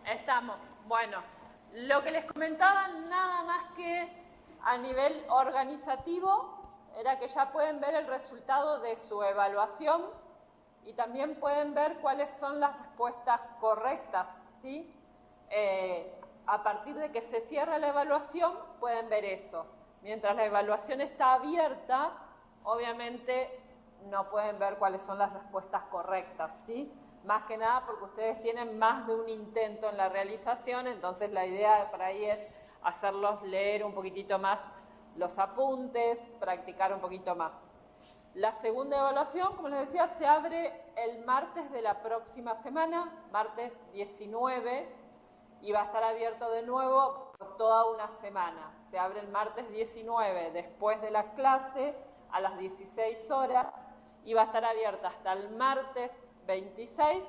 Estamos. Bueno, lo que les comentaba nada más que a nivel organizativo era que ya pueden ver el resultado de su evaluación y también pueden ver cuáles son las respuestas correctas, ¿sí? A partir de que se cierra la evaluación pueden ver eso. Mientras la evaluación está abierta, obviamente no pueden ver cuáles son las respuestas correctas, ¿sí? Más que nada porque ustedes tienen más de un intento en la realización, entonces la idea por ahí es hacerlos leer un poquitito más los apuntes, practicar un poquito más. La segunda evaluación, como les decía, se abre el martes de la próxima semana, martes 19, y va a estar abierto de nuevo por toda una semana. Se abre el martes 19 después de la clase a las 16 horas y va a estar abierta hasta el martes 26,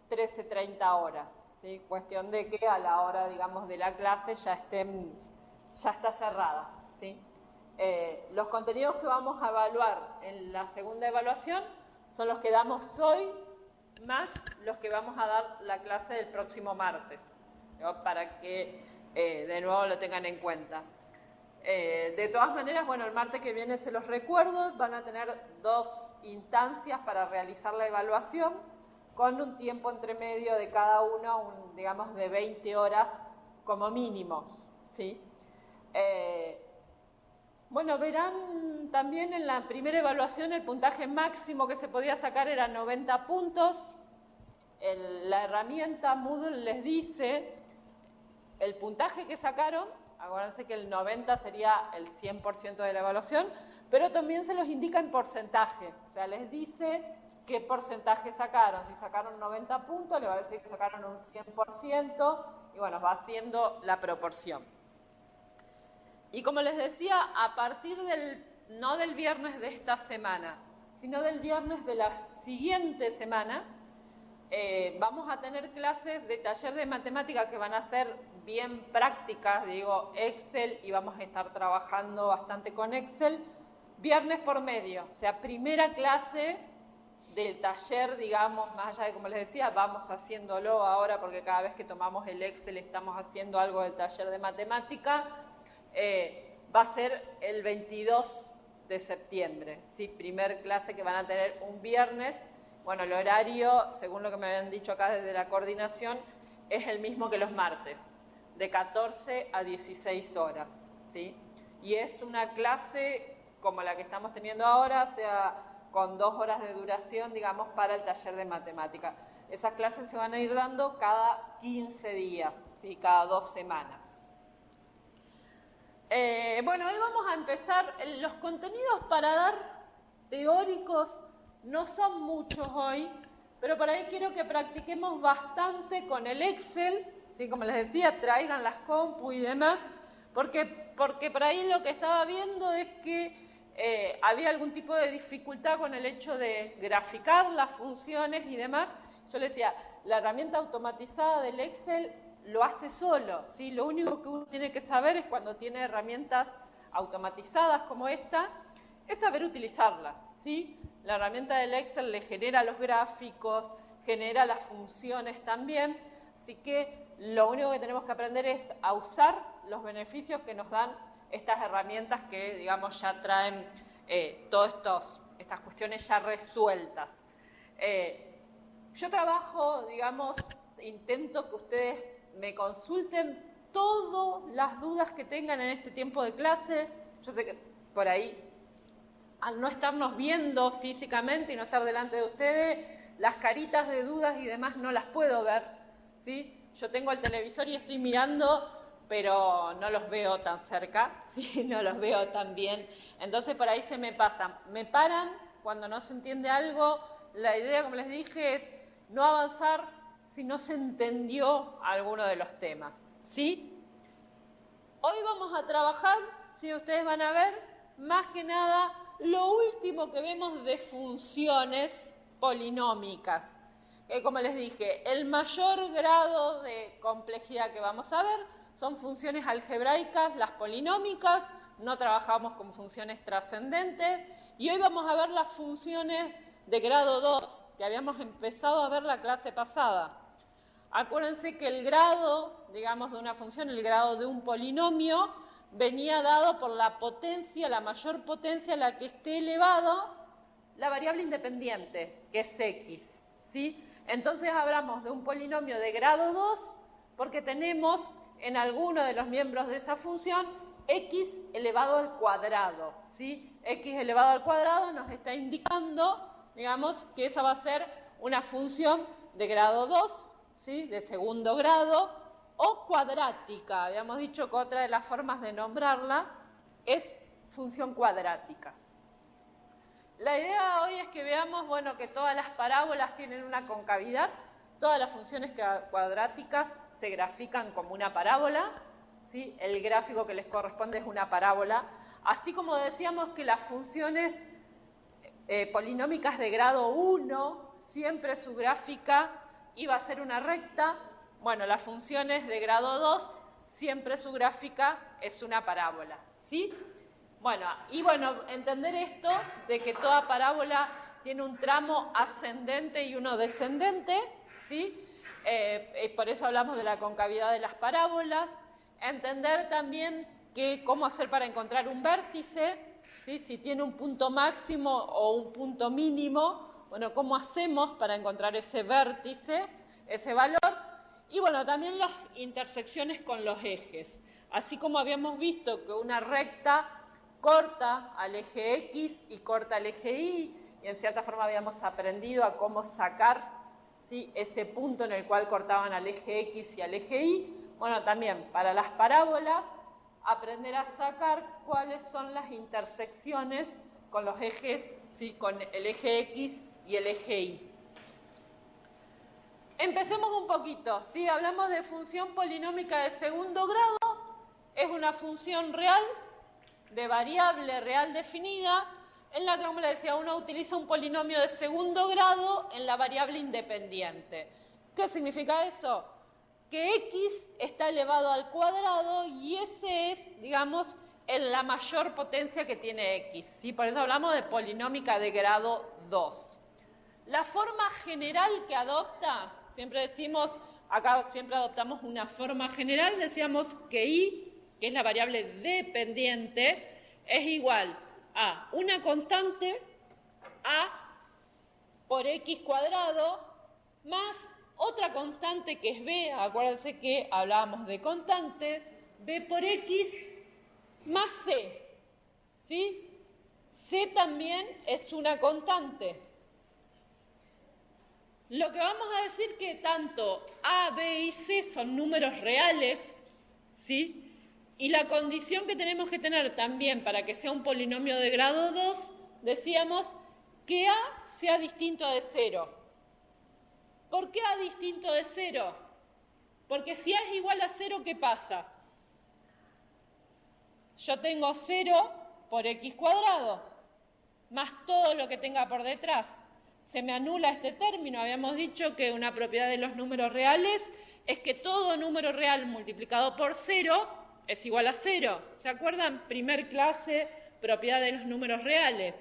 13:30 horas. ¿Sí? Cuestión de que a la hora, digamos, de la clase ya está cerrada. ¿Sí? Los contenidos que vamos a evaluar en la segunda evaluación son los que damos hoy, más los que vamos a dar la clase del próximo martes, ¿no? Para que de nuevo lo tengan en cuenta. De todas maneras, bueno, el martes que viene se los recuerdo, van a tener 2 instancias para realizar la evaluación, con un tiempo entre medio de cada uno, digamos, de 20 horas como mínimo, ¿sí? Bueno, verán también en la primera evaluación el puntaje máximo que se podía sacar era 90 puntos. La herramienta Moodle les dice el puntaje que sacaron. Acuérdense que el 90 sería el 100% de la evaluación, pero también se los indica en porcentaje. O sea, les dice qué porcentaje sacaron. Si sacaron 90 puntos, le va a decir que sacaron un 100%, y bueno, va haciendo la proporción. Y como les decía, a partir no del viernes de esta semana, sino del viernes de la siguiente semana, vamos a tener clases de taller de matemática que van a ser bien prácticas, digo, Excel, y vamos a estar trabajando bastante con Excel, viernes por medio. O sea, primera clase del taller, digamos, más allá de, como les decía, vamos haciéndolo ahora porque cada vez que tomamos el Excel estamos haciendo algo del taller de matemática. Va a ser el 22 de septiembre, ¿sí? Primer clase que van a tener un viernes. Bueno, el horario, según lo que me habían dicho acá desde la coordinación, es el mismo que los martes, de 14 a 16 horas, ¿sí? Y es una clase como la que estamos teniendo ahora, o sea, con 2 horas de duración, digamos, para el taller de matemática. Esas clases se van a ir dando cada 15 días, ¿sí? Cada 2 semanas. Bueno, hoy vamos a empezar. Los contenidos para dar teóricos no son muchos hoy, pero por ahí quiero que practiquemos bastante con el Excel, ¿sí? Como les decía, traigan las compu y demás, porque por ahí lo que estaba viendo es que había algún tipo de dificultad con el hecho de graficar las funciones y demás. Yo les decía, la herramienta automatizada del Excel lo hace solo, ¿sí? Lo único que uno tiene que saber es cuando tiene herramientas automatizadas como esta, es saber utilizarlas, ¿sí? La herramienta del Excel le genera los gráficos, genera las funciones también, así que lo único que tenemos que aprender es a usar los beneficios que nos dan estas herramientas que, digamos, ya traen todas estas cuestiones ya resueltas. Yo trabajo, digamos, intento que ustedes me consulten todas las dudas que tengan en este tiempo de clase. Yo sé que por ahí, al no estarnos viendo físicamente y no estar delante de ustedes, las caritas de dudas y demás no las puedo ver, ¿sí? Yo tengo el televisor y estoy mirando, pero no los veo tan cerca, ¿sí? No los veo tan bien. Entonces por ahí se me pasan. Me paran cuando no se entiende algo. La idea, como les dije, es no avanzar si no se entendió alguno de los temas, ¿sí? Hoy vamos a trabajar, si ustedes van a ver, más que nada lo último que vemos de funciones polinómicas. Como les dije, el mayor grado de complejidad que vamos a ver son funciones algebraicas, las polinómicas, no trabajamos con funciones trascendentes, y hoy vamos a ver las funciones de grado 2, que habíamos empezado a ver la clase pasada. Acuérdense que el grado, digamos, de una función, el grado de un polinomio, venía dado por la potencia, la mayor potencia a la que esté elevado la variable independiente, que es x, ¿sí? Entonces hablamos de un polinomio de grado 2 porque tenemos en alguno de los miembros de esa función x elevado al cuadrado, ¿sí? X elevado al cuadrado nos está indicando, digamos, que esa va a ser una función de grado 2, ¿sí? De segundo grado, o cuadrática. Habíamos dicho que otra de las formas de nombrarla es función cuadrática. La idea hoy es que veamos, bueno, que todas las parábolas tienen una concavidad, todas las funciones cuadráticas se grafican como una parábola, ¿sí? El gráfico que les corresponde es una parábola, así como decíamos que las funciones polinómicas de grado 1, siempre su gráfica iba a ser una recta. Bueno, las funciones de grado 2, siempre su gráfica es una parábola, ¿sí? Bueno, entender esto de que toda parábola tiene un tramo ascendente y uno descendente, ¿sí? Por eso hablamos de la concavidad de las parábolas. Entender también cómo hacer para encontrar un vértice, ¿sí? Si tiene un punto máximo o un punto mínimo, bueno, cómo hacemos para encontrar ese vértice, ese valor. Y bueno, también las intersecciones con los ejes. Así como habíamos visto que una recta corta al eje X y corta al eje Y, y en cierta forma habíamos aprendido a cómo sacar, ¿sí?, ese punto en el cual cortaban al eje X y al eje Y. Bueno, también para las parábolas, aprender a sacar cuáles son las intersecciones con los ejes, ¿sí?, con el eje X y el eje Y. Empecemos un poquito, ¿sí? Hablamos de función polinómica de segundo grado, es una función real, de variable real definida, en la que, como les decía, uno utiliza un polinomio de segundo grado en la variable independiente. ¿Qué significa eso? Que x está elevado al cuadrado y ese es, digamos, la mayor potencia que tiene x, ¿sí? Por eso hablamos de polinómica de grado 2. La forma general que adopta, siempre decimos, acá siempre adoptamos una forma general, decíamos que y, que es la variable dependiente, es igual a una constante, a por x cuadrado, más otra constante que es b, acuérdense que hablábamos de constantes, b por x más c, ¿sí? C también es una constante. Lo que vamos a decir que tanto a, b y c son números reales, ¿sí? Y la condición que tenemos que tener también para que sea un polinomio de grado 2, decíamos que a sea distinto de 0. ¿Por qué a distinto de 0? Porque si a es igual a 0, ¿qué pasa? Yo tengo 0 por x cuadrado, más todo lo que tenga por detrás. Se me anula este término. Habíamos dicho que una propiedad de los números reales es que todo número real multiplicado por 0 es igual a 0. ¿Se acuerdan? Primer clase, propiedad de los números reales.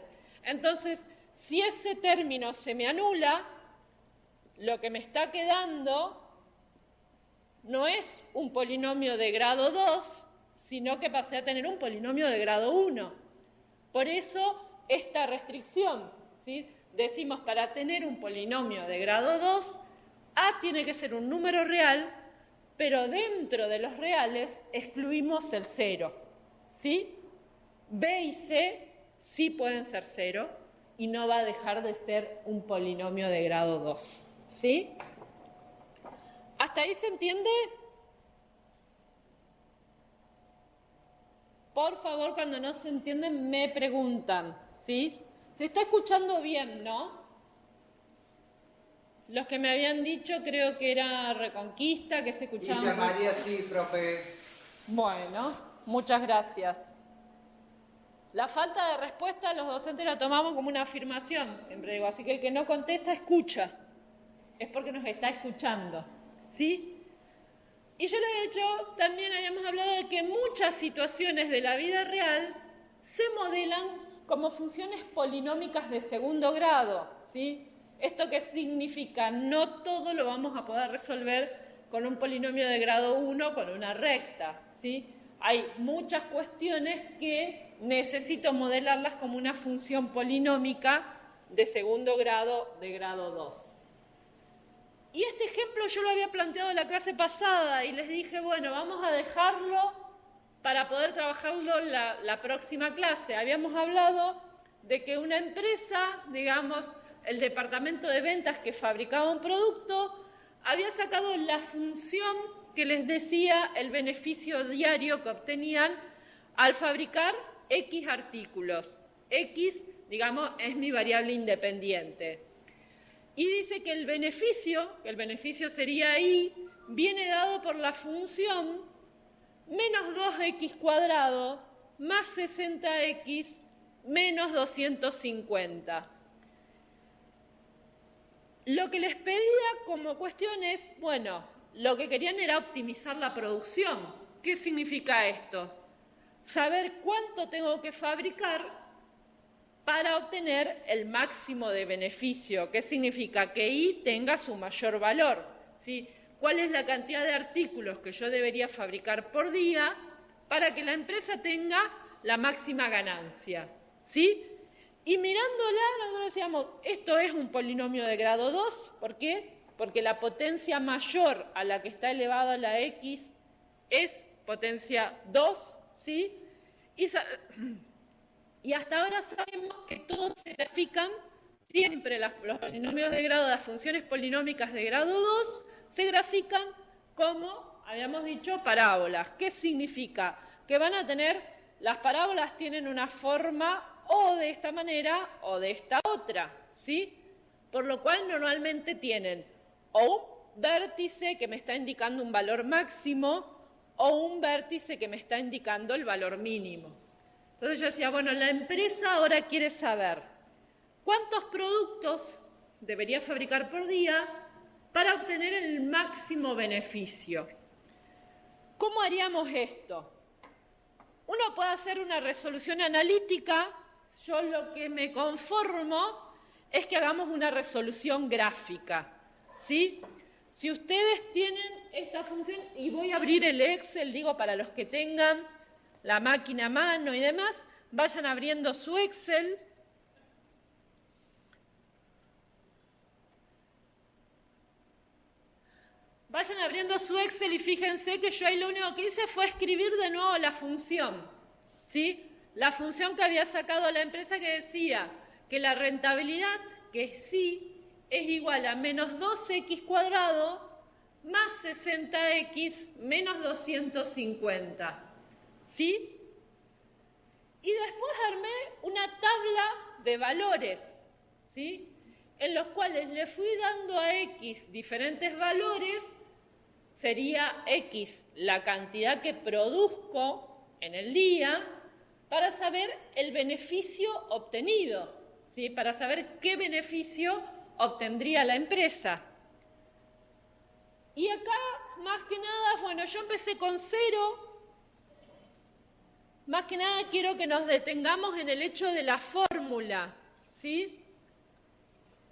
Entonces, si ese término se me anula, lo que me está quedando no es un polinomio de grado 2, sino que pasé a tener un polinomio de grado 1. Por eso, esta restricción, ¿sí? Decimos, para tener un polinomio de grado 2, a tiene que ser un número real, pero dentro de los reales excluimos el 0, ¿sí? B y C sí pueden ser 0 y no va a dejar de ser un polinomio de grado 2, ¿sí? ¿Hasta ahí se entiende? Por favor, cuando no se entienden, me preguntan, ¿sí? Se está escuchando bien, ¿no? Los que me habían dicho, creo que era Reconquista, que se escuchaba. Dice María, sí, profe. Bueno, muchas gracias. La falta de respuesta los docentes la tomamos como una afirmación, siempre digo, así que el que no contesta, escucha. Es porque nos está escuchando, ¿sí? Y yo les he dicho, también habíamos hablado de que muchas situaciones de la vida real se modelan como funciones polinómicas de segundo grado, ¿sí? ¿Esto qué significa? No todo lo vamos a poder resolver con un polinomio de grado 1, con una recta, ¿sí? Hay muchas cuestiones que necesito modelarlas como una función polinómica de segundo grado, de grado 2. Y este ejemplo yo lo había planteado en la clase pasada y les dije, bueno, vamos a dejarlo para poder trabajarlo la próxima clase. Habíamos hablado de que una empresa, digamos, el departamento de ventas que fabricaba un producto, había sacado la función que les decía el beneficio diario que obtenían al fabricar X artículos. X, digamos, es mi variable independiente. Y dice que el beneficio sería Y, viene dado por la función menos 2x cuadrado más 60x menos 250. Lo que les pedía como cuestión es, bueno, lo que querían era optimizar la producción. ¿Qué significa esto? Saber cuánto tengo que fabricar para obtener el máximo de beneficio. ¿Qué significa? Que Y tenga su mayor valor, ¿sí? ¿Cuál es la cantidad de artículos que yo debería fabricar por día para que la empresa tenga la máxima ganancia, ¿sí? Y mirándola, nosotros decíamos, esto es un polinomio de grado 2, ¿por qué? Porque la potencia mayor a la que está elevada la X es potencia 2, ¿sí? Y hasta ahora sabemos que todos se grafican, siempre los polinomios de grado, las funciones polinómicas de grado 2, se grafican como, habíamos dicho, parábolas. ¿Qué significa? Que van a tener, las parábolas tienen una forma o de esta manera o de esta otra, ¿sí? Por lo cual normalmente tienen o un vértice que me está indicando un valor máximo o un vértice que me está indicando el valor mínimo. Entonces yo decía, bueno, la empresa ahora quiere saber cuántos productos debería fabricar por día para obtener el máximo beneficio. ¿Cómo haríamos esto? Uno puede hacer una resolución analítica. Yo lo que me conformo es que hagamos una resolución gráfica, ¿sí? Si ustedes tienen esta función, y voy a abrir el Excel, digo, para los que tengan la máquina a mano y demás, vayan abriendo su Excel. Vayan abriendo su Excel y fíjense que yo ahí lo único que hice fue escribir de nuevo la función, ¿sí? La función que había sacado la empresa que decía que la rentabilidad, que es sí, es igual a menos 2x cuadrado más 60x menos 250, ¿sí? Y después armé una tabla de valores, ¿sí? En los cuales le fui dando a X diferentes valores, sería X la cantidad que produzco en el día, para saber el beneficio obtenido, ¿sí? Para saber qué beneficio obtendría la empresa. Y acá, más que nada, bueno, yo empecé con 0. Más que nada quiero que nos detengamos en el hecho de la fórmula, ¿sí?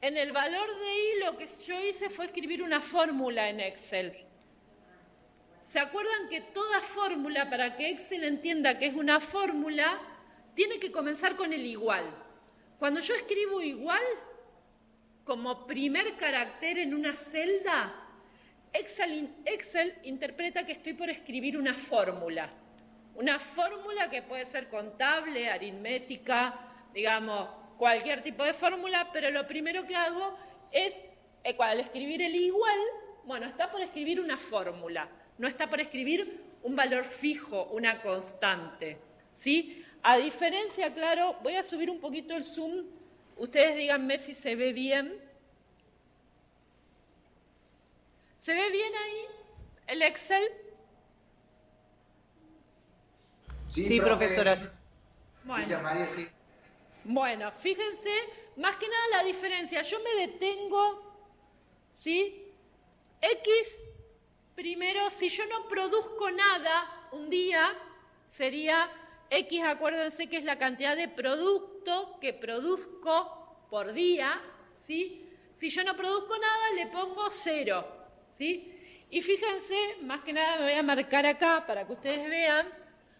En el valor de Y lo que yo hice fue escribir una fórmula en Excel. ¿Se acuerdan que toda fórmula, para que Excel entienda que es una fórmula, tiene que comenzar con el igual? Cuando yo escribo igual, como primer carácter en una celda, Excel interpreta que estoy por escribir una fórmula. Una fórmula que puede ser contable, aritmética, digamos, cualquier tipo de fórmula, pero lo primero que hago es, al escribir el igual, bueno, está por escribir una fórmula, no está por escribir un valor fijo, una constante, ¿sí? A diferencia, claro, voy a subir un poquito el zoom, ustedes díganme si se ve bien. ¿Se ve bien ahí el Excel? Sí, profesora. Bueno. María, sí. Bueno, fíjense, más que nada la diferencia. Yo me detengo, ¿sí? X, primero, si yo no produzco nada un día, sería X, acuérdense que es la cantidad de producto que produzco por día, ¿sí? Si yo no produzco nada, le pongo 0, ¿sí? Y fíjense, más que nada me voy a marcar acá para que ustedes vean.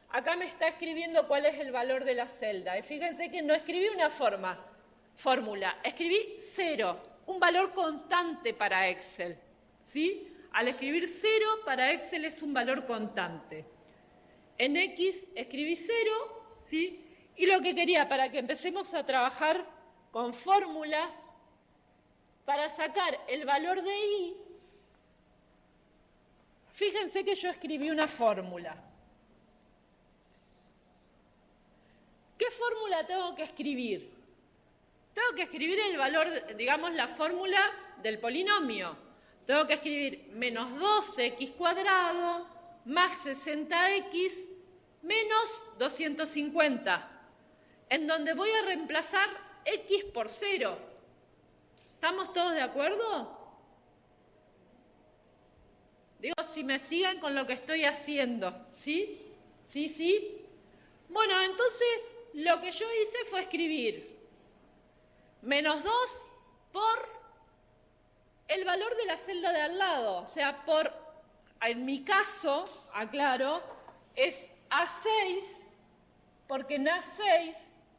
Acá me está escribiendo cuál es el valor de la celda. Y fíjense que no escribí una fórmula, escribí 0, un valor constante para Excel, ¿sí? Al escribir 0, para Excel es un valor constante. En X escribí 0, ¿sí? Y lo que quería, para que empecemos a trabajar con fórmulas, para sacar el valor de Y, fíjense que yo escribí una fórmula. ¿Qué fórmula tengo que escribir? Tengo que escribir el valor, digamos, la fórmula del polinomio. Tengo que escribir menos 12x² más 60x menos 250, en donde voy a reemplazar x por 0. ¿Estamos todos de acuerdo? Digo, si me siguen con lo que estoy haciendo, ¿sí? ¿Sí, sí? Bueno, entonces lo que yo hice fue escribir menos 2 por el valor de la celda de al lado, o sea, en mi caso, aclaro, es A6, porque en A6,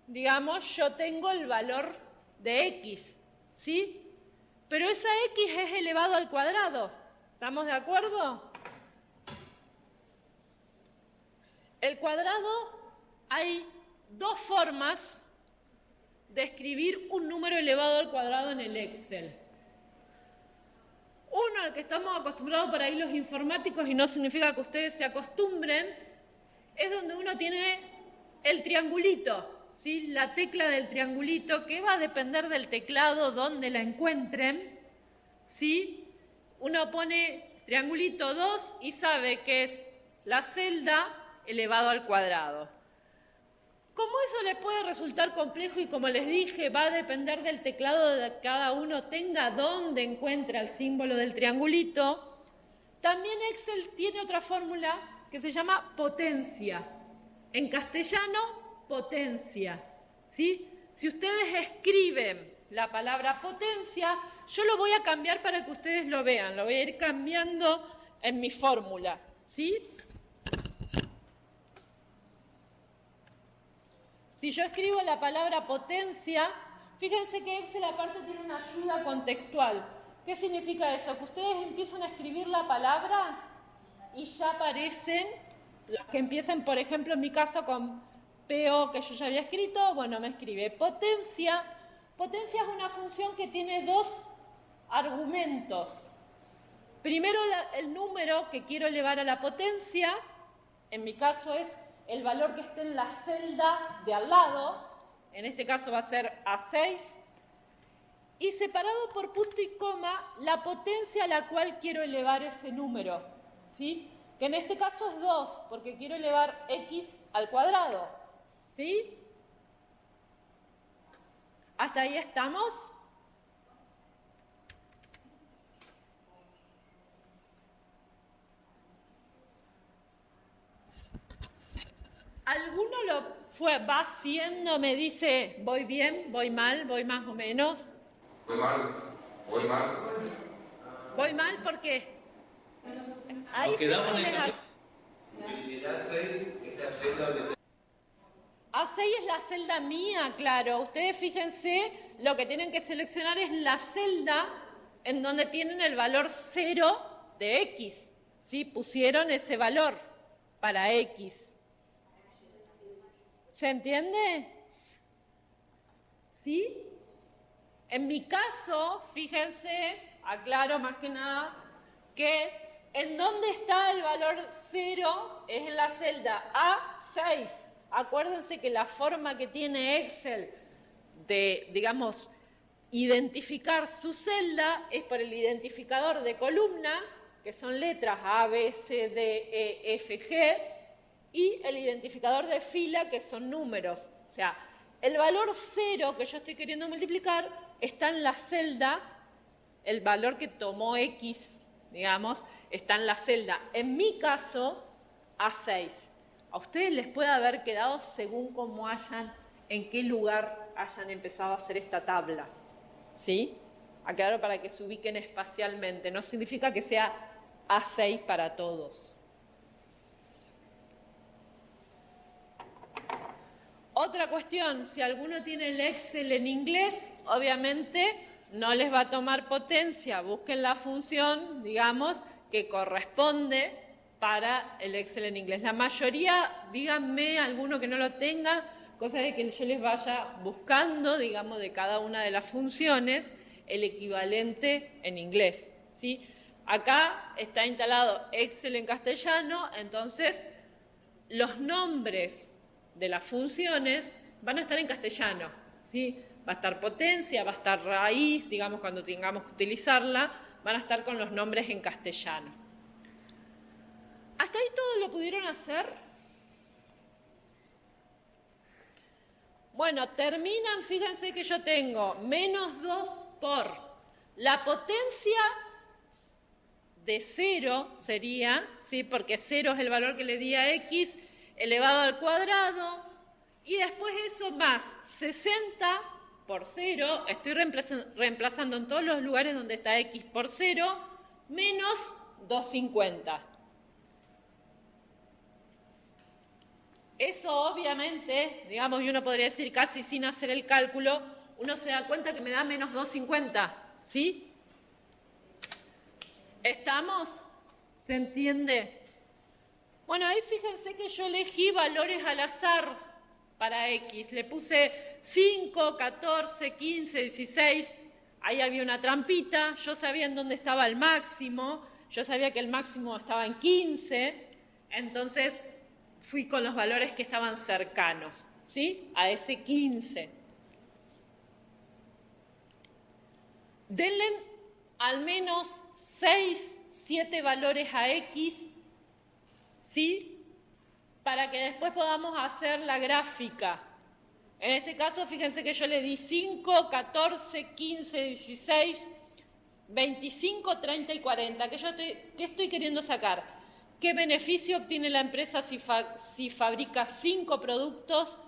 digamos, yo tengo el valor de X, ¿sí? Pero esa X es elevado al cuadrado, ¿estamos de acuerdo? El cuadrado, hay dos formas de escribir un número elevado al cuadrado en el Excel. Uno, al que estamos acostumbrados por ahí los informáticos, y no significa que ustedes se acostumbren, es donde uno tiene el triangulito, ¿sí? La tecla del triangulito, que va a depender del teclado donde la encuentren, ¿sí? Uno pone triangulito 2 y sabe que es la celda elevado al cuadrado. Como eso les puede resultar complejo y como les dije, va a depender del teclado de cada uno tenga dónde encuentra el símbolo del triangulito, también Excel tiene otra fórmula que se llama potencia. En castellano, potencia, ¿sí? Si ustedes escriben la palabra potencia, yo lo voy a cambiar para que ustedes lo vean, lo voy a ir cambiando en mi fórmula, ¿sí? Si yo escribo la palabra potencia, fíjense que Excel aparte tiene una ayuda contextual. ¿Qué significa eso? Que ustedes empiezan a escribir la palabra y ya aparecen los que empiecen, por ejemplo, en mi caso con PO que yo ya había escrito, bueno, me escribe potencia. Potencia es una función que tiene dos argumentos. Primero, el número que quiero elevar a la potencia, en mi caso es el valor que esté en la celda de al lado, en este caso va a ser A6, y separado por punto y coma, la potencia a la cual quiero elevar ese número, ¿sí? Que en este caso es 2, porque quiero elevar x al cuadrado, ¿sí? ¿Hasta ahí estamos? ¿Alguno va haciendo, me dice, voy bien, voy mal, voy más o menos? Voy mal, voy mal. ¿Voy mal por qué? Ahí Nos quedamos en el A6 es la celda de... A6 es la celda mía, claro. Ustedes fíjense, lo que tienen que seleccionar es la celda en donde tienen el valor 0 de X. ¿Sí? Pusieron ese valor para X. ¿Se entiende? ¿Sí? En mi caso, fíjense, aclaro más que nada, que en donde está el valor 0 es en la celda A6. Acuérdense que la forma que tiene Excel de, digamos, identificar su celda es por el identificador de columna, que son letras A, B, C, D, E, F, G, y el identificador de fila, que son números. O sea, el valor 0 que yo estoy queriendo multiplicar está en la celda, el valor que tomó X, digamos, está en la celda, en mi caso, A6. A ustedes les puede haber quedado según en qué lugar hayan empezado a hacer esta tabla, ¿sí? Aclaro para que se ubiquen espacialmente, no significa que sea A6 para todos. Otra cuestión, si alguno tiene el Excel en inglés, obviamente no les va a tomar potencia, busquen la función, digamos, que corresponde para el Excel en inglés. La mayoría, díganme, alguno que no lo tenga, cosa de que yo les vaya buscando, digamos, de cada una de las funciones, el equivalente en inglés, ¿sí? Acá está instalado Excel en castellano, entonces los nombres de las funciones van a estar en castellano, ¿sí? Va a estar potencia, va a estar raíz, digamos, cuando tengamos que utilizarla, van a estar con los nombres en castellano. ¿Hasta ahí todos lo pudieron hacer? Bueno, terminan, fíjense que yo tengo menos 2 por la potencia de 0 sería, ¿sí? Porque 0 es el valor que le di a x elevado al cuadrado, y después eso más 60 por 0, estoy reemplazando en todos los lugares donde está x por 0, menos 250. Eso obviamente, digamos, y uno podría decir casi sin hacer el cálculo, uno se da cuenta que me da menos 250, ¿sí? ¿Estamos? ¿Se entiende? Bueno, ahí fíjense que yo elegí valores al azar para x. Le puse 5, 14, 15, 16. Ahí había una trampita. Yo sabía en dónde estaba el máximo. Yo sabía que el máximo estaba en 15. Entonces fui con los valores que estaban cercanos, ¿sí? A ese 15. Denle al menos 6, 7 valores a x, ¿sí? Para que después podamos hacer la gráfica. En este caso, fíjense que yo le di 5, 14, 15, 16, 25, 30 y 40. ¿Qué estoy queriendo sacar? ¿Qué beneficio obtiene la empresa si fabrica 5 productos?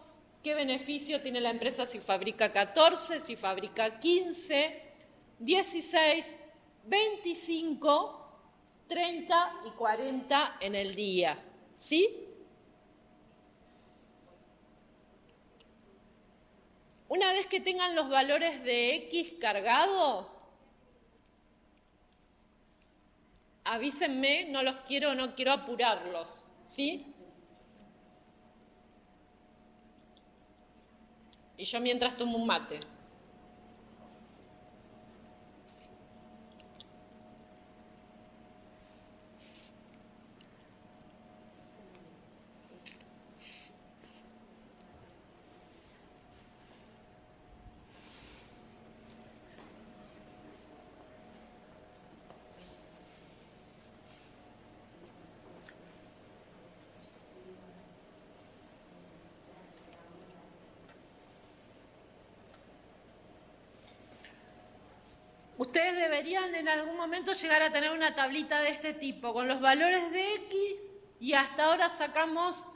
¿Qué beneficio tiene la empresa si fabrica 14, si fabrica 15, 16, 25, 30 y 40 en el día? ¿Sí? Una vez que tengan los valores de X cargado, avísenme, no quiero apurarlos, ¿sí? Y yo mientras tomo un mate. Ustedes deberían en algún momento llegar a tener una tablita de este tipo, con los valores de X, y hasta ahora sacamos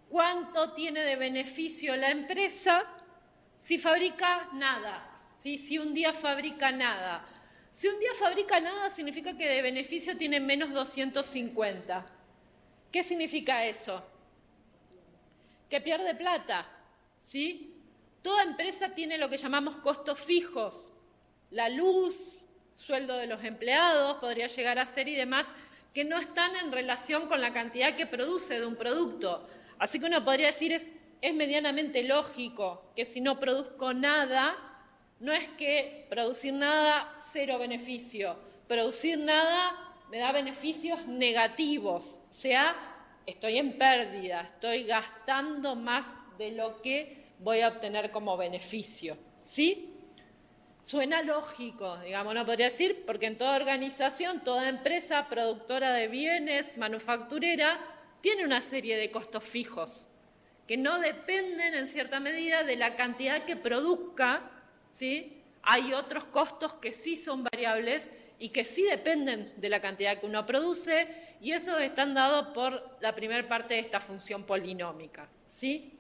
cuánto tiene de beneficio la empresa si fabrica nada, ¿sí? Si un día fabrica nada. Si un día fabrica nada significa que de beneficio tiene menos 250. ¿Qué significa eso? Que pierde plata, ¿sí? Toda empresa tiene lo que llamamos costos fijos. La luz, sueldo de los empleados, podría llegar a ser y demás, que no están en relación con la cantidad que produce de un producto. Así que uno podría decir, es medianamente lógico que si no produzco nada, no es que producir nada, cero beneficio. Producir nada me da beneficios negativos, o sea, estoy en pérdida, estoy gastando más de lo que voy a obtener como beneficio, ¿sí? Suena lógico, digamos, no podría decir, porque en toda organización, toda empresa productora de bienes, manufacturera, tiene una serie de costos fijos que no dependen en cierta medida de la cantidad que produzca, ¿sí? Hay otros costos que sí son variables y que sí dependen de la cantidad que uno produce, y esos están dados por la primera parte de esta función polinómica, ¿sí?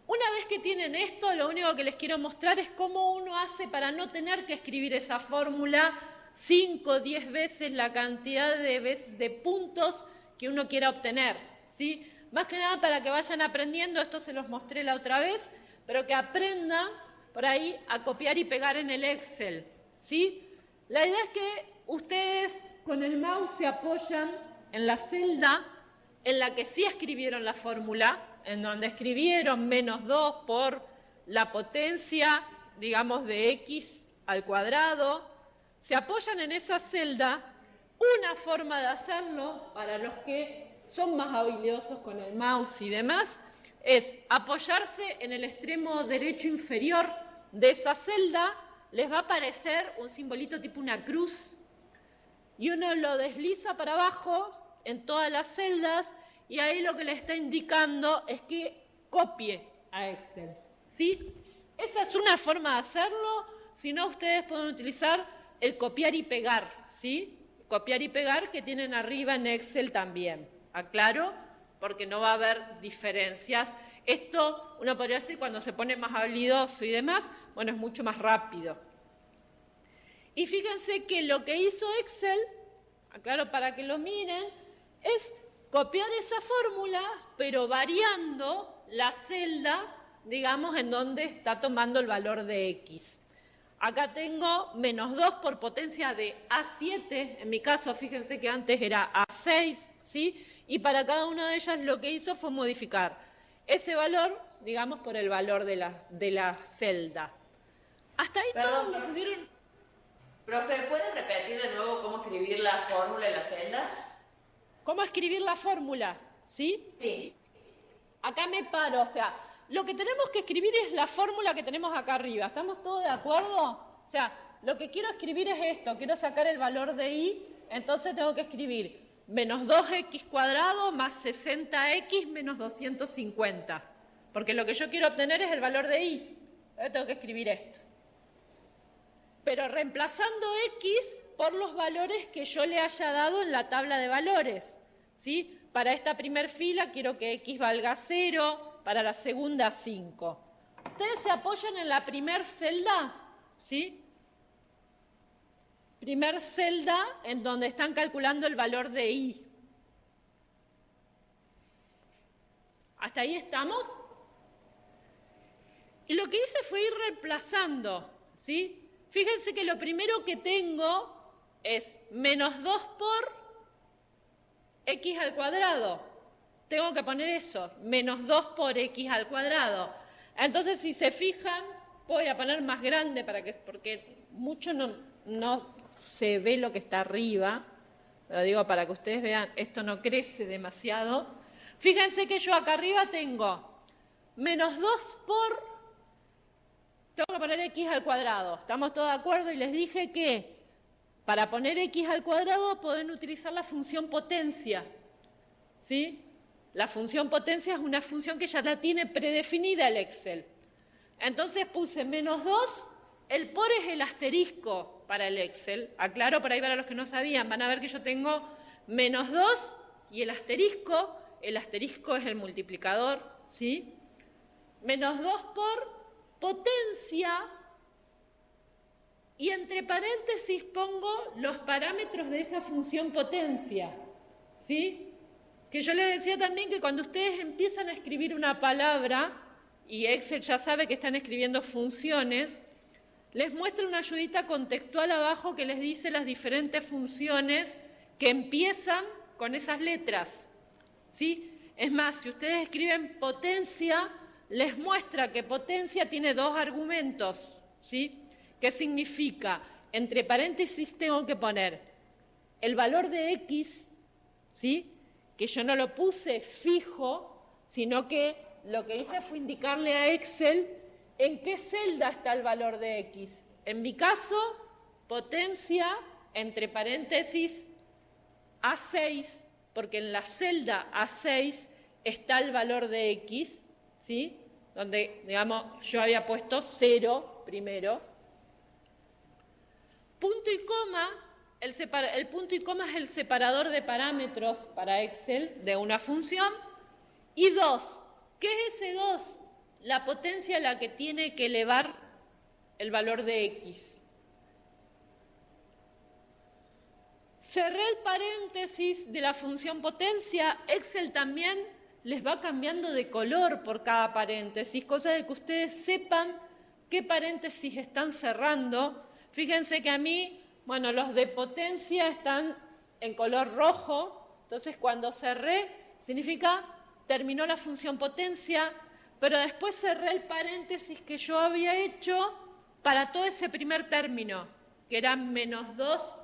Una vez que tienen esto, lo único que les quiero mostrar es cómo uno hace para no tener que escribir esa fórmula 5 o 10 veces la cantidad de puntos que uno quiera obtener, ¿sí? Más que nada para que vayan aprendiendo, esto se los mostré la otra vez, pero que aprendan por ahí a copiar y pegar en el Excel, ¿sí? La idea es que ustedes con el mouse se apoyan en la celda en la que sí escribieron la fórmula, en donde escribieron -2 por la potencia, digamos, de x al cuadrado. Se apoyan en esa celda. Una forma de hacerlo, para los que son más habilidosos con el mouse y demás, es apoyarse en el extremo derecho inferior de esa celda. Les va a aparecer un simbolito tipo una cruz, y uno lo desliza para abajo en todas las celdas, y ahí lo que le está indicando es que copie a Excel, ¿sí? Esa es una forma de hacerlo. Si no, ustedes pueden utilizar el copiar y pegar, ¿sí? Copiar y pegar que tienen arriba en Excel también. Aclaro, porque no va a haber diferencias. Esto uno podría decir cuando se pone más habilidoso y demás, bueno, es mucho más rápido. Y fíjense que lo que hizo Excel, aclaro para que lo miren, es copiar esa fórmula, pero variando la celda, digamos, en donde está tomando el valor de X. Acá tengo -2 por potencia de A7, en mi caso, fíjense que antes era A6, ¿sí? Y para cada una de ellas lo que hizo fue modificar ese valor, digamos, por el valor de la celda. Hasta ahí todos lo pudieron... Profe, ¿puede repetir de nuevo cómo escribir la fórmula en la celda? ¿Cómo escribir la fórmula? ¿Sí? Sí. Acá me paro, o sea, lo que tenemos que escribir es la fórmula que tenemos acá arriba. ¿Estamos todos de acuerdo? O sea, lo que quiero escribir es esto, quiero sacar el valor de y, entonces tengo que escribir -2x² más 60x menos 250. Porque lo que yo quiero obtener es el valor de y. Entonces tengo que escribir esto. Pero reemplazando x por los valores que yo le haya dado en la tabla de valores, ¿sí? Para esta primer fila quiero que x valga 0, para la segunda 5. Ustedes se apoyan en la primer celda, ¿sí? Primer celda en donde están calculando el valor de y. ¿Hasta ahí estamos? Y lo que hice fue ir reemplazando, ¿sí? Fíjense que lo primero que tengo es -2 por x al cuadrado. Tengo que poner eso, -2 por x al cuadrado. Entonces, si se fijan, voy a poner más grande porque mucho no se ve lo que está arriba. Lo digo para que ustedes vean, esto no crece demasiado. Fíjense que yo acá arriba tengo -2 por... Tengo que poner x al cuadrado. ¿Estamos todos de acuerdo? Y les dije que para poner x al cuadrado pueden utilizar la función potencia, ¿sí? La función potencia es una función que ya la tiene predefinida el Excel. Entonces puse -2, el por es el asterisco para el Excel. Aclaro por ahí para los que no sabían, van a ver que yo tengo -2 y el asterisco es el multiplicador, ¿sí? -2 por potencia, y entre paréntesis pongo los parámetros de esa función potencia, ¿sí? Que yo les decía también que cuando ustedes empiezan a escribir una palabra, y Excel ya sabe que están escribiendo funciones, les muestra una ayudita contextual abajo que les dice las diferentes funciones que empiezan con esas letras, ¿sí? Es más, si ustedes escriben potencia, les muestra que potencia tiene 2 argumentos, ¿sí? ¿Qué significa? Entre paréntesis tengo que poner el valor de x, ¿sí? Que yo no lo puse fijo, sino que lo que hice fue indicarle a Excel en qué celda está el valor de x. En mi caso, potencia, entre paréntesis, A6, porque en la celda A6 está el valor de x, ¿sí? Donde, digamos, yo había puesto 0 primero. Punto y coma, el punto y coma es el separador de parámetros para Excel de una función. Y 2, ¿qué es ese 2? la potencia a la que tiene que elevar el valor de x. Cerré el paréntesis de la función potencia. Excel también les va cambiando de color por cada paréntesis, cosa de que ustedes sepan qué paréntesis están cerrando. Fíjense que a mí, bueno, los de potencia están en color rojo, entonces cuando cerré significa terminó la función potencia, pero después cerré el paréntesis que yo había hecho para todo ese primer término, que era menos 2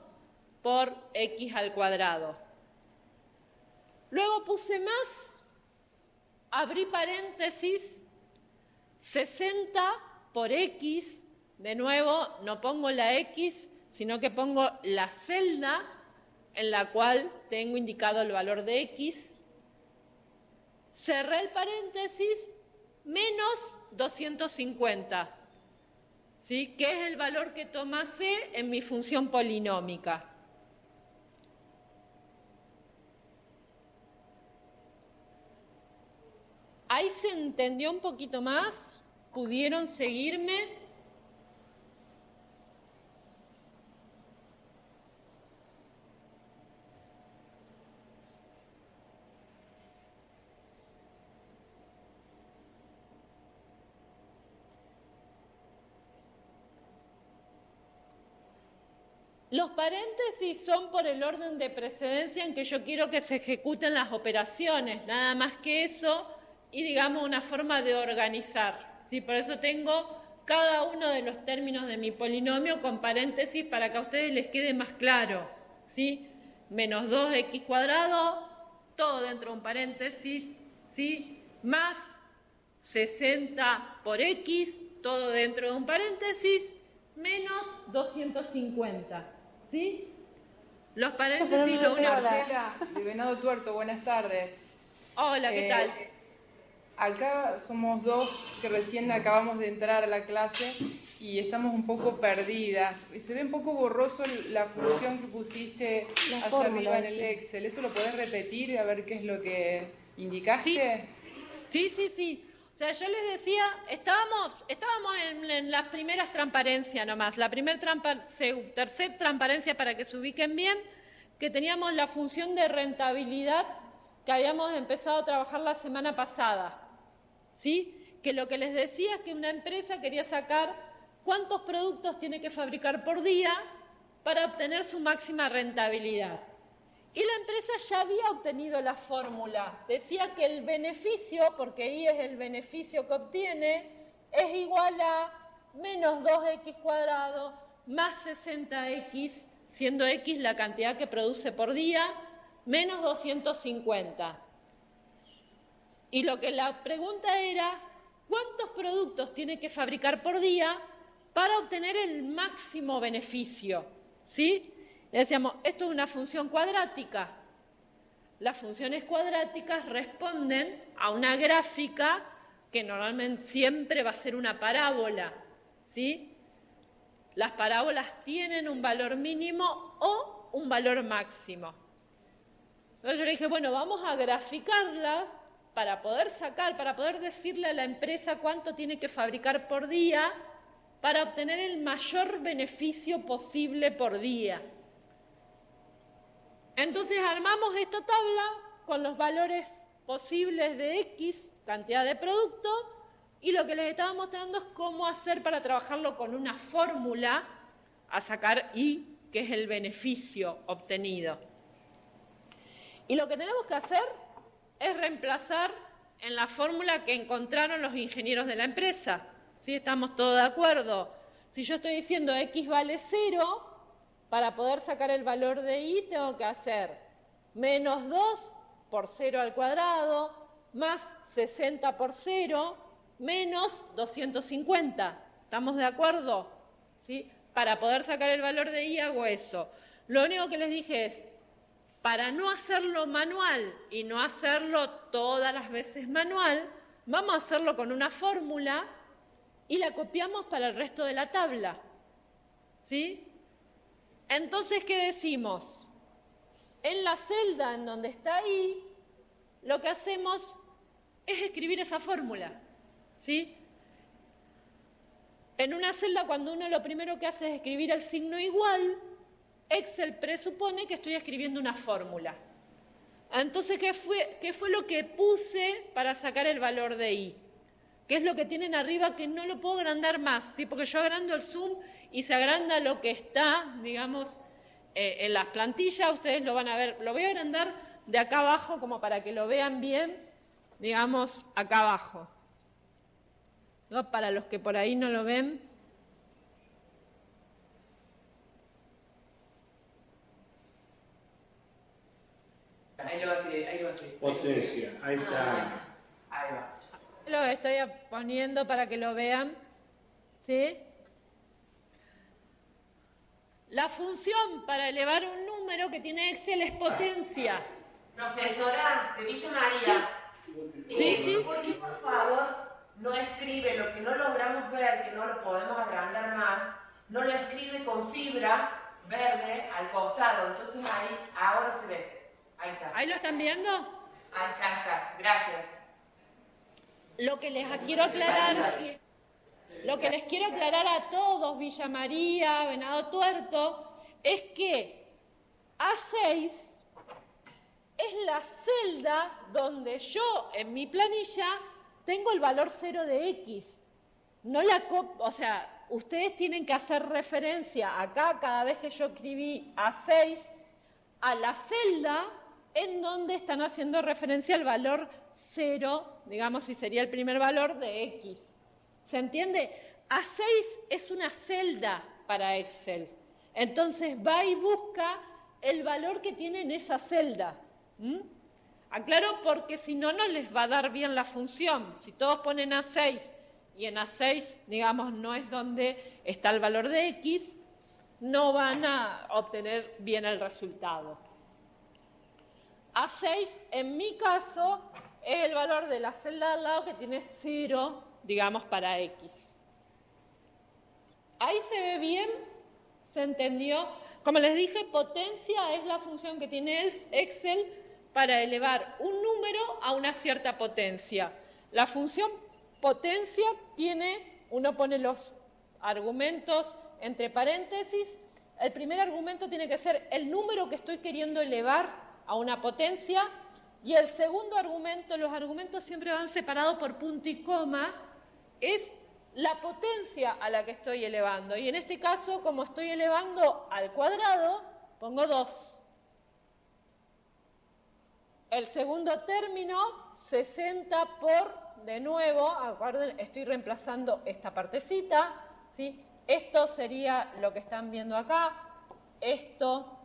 por x al cuadrado. Luego puse más, abrí paréntesis, 60 por x, de nuevo no pongo la x, sino que pongo la celda en la cual tengo indicado el valor de x, cerré el paréntesis, menos 250, ¿sí? Que es el valor que toma c en mi función polinómica. ¿Ahí se entendió un poquito más? ¿Pudieron seguirme? Los paréntesis son por el orden de precedencia en que yo quiero que se ejecuten las operaciones, nada más que eso, y digamos una forma de organizar, ¿sí? Por eso tengo cada uno de los términos de mi polinomio con paréntesis para que a ustedes les quede más claro, ¿sí? Menos 2x cuadrado, todo dentro de un paréntesis, ¿sí? Más 60 por x, todo dentro de un paréntesis, menos 250, ¿sí? Los paréntesis lo único... Marcela, de Venado Tuerto, buenas tardes. Hola, ¿qué tal? Acá somos dos que recién acabamos de entrar a la clase y estamos un poco perdidas. Se ve un poco borroso la función que pusiste allá arriba en el Excel. ¿Eso lo podés repetir a ver qué es lo que indicaste? Sí. O sea, yo les decía, estábamos en las primeras transparencias nomás. La tercera transparencia, para que se ubiquen bien, que teníamos la función de rentabilidad que habíamos empezado a trabajar la semana pasada, ¿sí? Que lo que les decía es que una empresa quería sacar cuántos productos tiene que fabricar por día para obtener su máxima rentabilidad. Y la empresa ya había obtenido la fórmula. Decía que el beneficio, porque I es el beneficio que obtiene, es igual a menos 2x cuadrado más 60x, siendo x la cantidad que produce por día, menos 250. Y lo que la pregunta era, ¿cuántos productos tiene que fabricar por día para obtener el máximo beneficio? ¿Sí? Le decíamos, esto es una función cuadrática. Las funciones cuadráticas responden a una gráfica que normalmente siempre va a ser una parábola, ¿sí? Las parábolas tienen un valor mínimo o un valor máximo. Entonces yo le dije, bueno, vamos a graficarlas para poder decirle a la empresa cuánto tiene que fabricar por día para obtener el mayor beneficio posible por día. Entonces armamos esta tabla con los valores posibles de X, cantidad de producto, y lo que les estaba mostrando es cómo hacer para trabajarlo con una fórmula a sacar Y, que es el beneficio obtenido. Y lo que tenemos que hacer es reemplazar en la fórmula que encontraron los ingenieros de la empresa. ¿Sí? ¿Estamos todos de acuerdo? Si yo estoy diciendo X vale 0, para poder sacar el valor de Y tengo que hacer menos 2 por 0 al cuadrado, más 60 por 0, menos 250. ¿Estamos de acuerdo? ¿Sí? Para poder sacar el valor de Y hago eso. Lo único que les dije es, para no hacerlo manual y no hacerlo todas las veces manual, vamos a hacerlo con una fórmula y la copiamos para el resto de la tabla. ¿Sí? Entonces, ¿qué decimos? En la celda en donde está I, lo que hacemos es escribir esa fórmula. ¿sí? En una celda, cuando uno lo primero que hace es escribir el signo igual, Excel presupone que estoy escribiendo una fórmula. Entonces, ¿qué fue lo que puse para sacar el valor de I? ¿Qué es lo que tienen arriba que no lo puedo agrandar más? ¿Sí? Porque yo agrando el zoom y se agranda lo que está, digamos, en las plantillas. Ustedes lo van a ver. Lo voy a agrandar de acá abajo como para que lo vean bien, digamos, acá abajo. ¿No? Para los que por ahí no lo ven. Ahí lo va a escribir, ahí lo va a escribir. Potencia, ahí está. Ahí va. Lo estoy poniendo para que lo vean, ¿sí? La función para elevar un número que tiene Excel es potencia. Profesora de Villa María, Sí. ¿por qué por favor no escribe lo que no logramos ver, que no lo podemos agrandar más, no lo escribe con fibra verde al costado? Entonces ahí, ahora se ve. Ahí está. ¿Ahí lo están viendo? Ahí está. Gracias. Lo que les quiero aclarar a todos, Villa María, Venado Tuerto, es que A6 es la celda donde yo en mi planilla tengo el valor 0 de X. No o sea, ustedes tienen que hacer referencia acá, cada vez que yo escribí A6, a la celda en donde están haciendo referencia al valor 0, digamos, si sería el primer valor de X. ¿Se entiende? A6 es una celda para Excel. Entonces va y busca el valor que tiene en esa celda. Aclaro porque si no, no les va a dar bien la función. Si todos ponen A6 y en A6, digamos, no es donde está el valor de X, no van a obtener bien el resultado. A6, en mi caso, es el valor de la celda al lado que tiene 0, digamos, para X. ¿Ahí se ve bien? ¿Se entendió? Como les dije, potencia es la función que tiene Excel para elevar un número a una cierta potencia. La función potencia uno pone los argumentos entre paréntesis. El primer argumento tiene que ser el número que estoy queriendo elevar a una potencia, y el segundo argumento, los argumentos siempre van separados por punto y coma, es la potencia a la que estoy elevando. Y en este caso, como estoy elevando al cuadrado, pongo 2. El segundo término, 60 por, de nuevo, acuérdense, estoy reemplazando esta partecita, ¿sí? Esto sería lo que están viendo acá, esto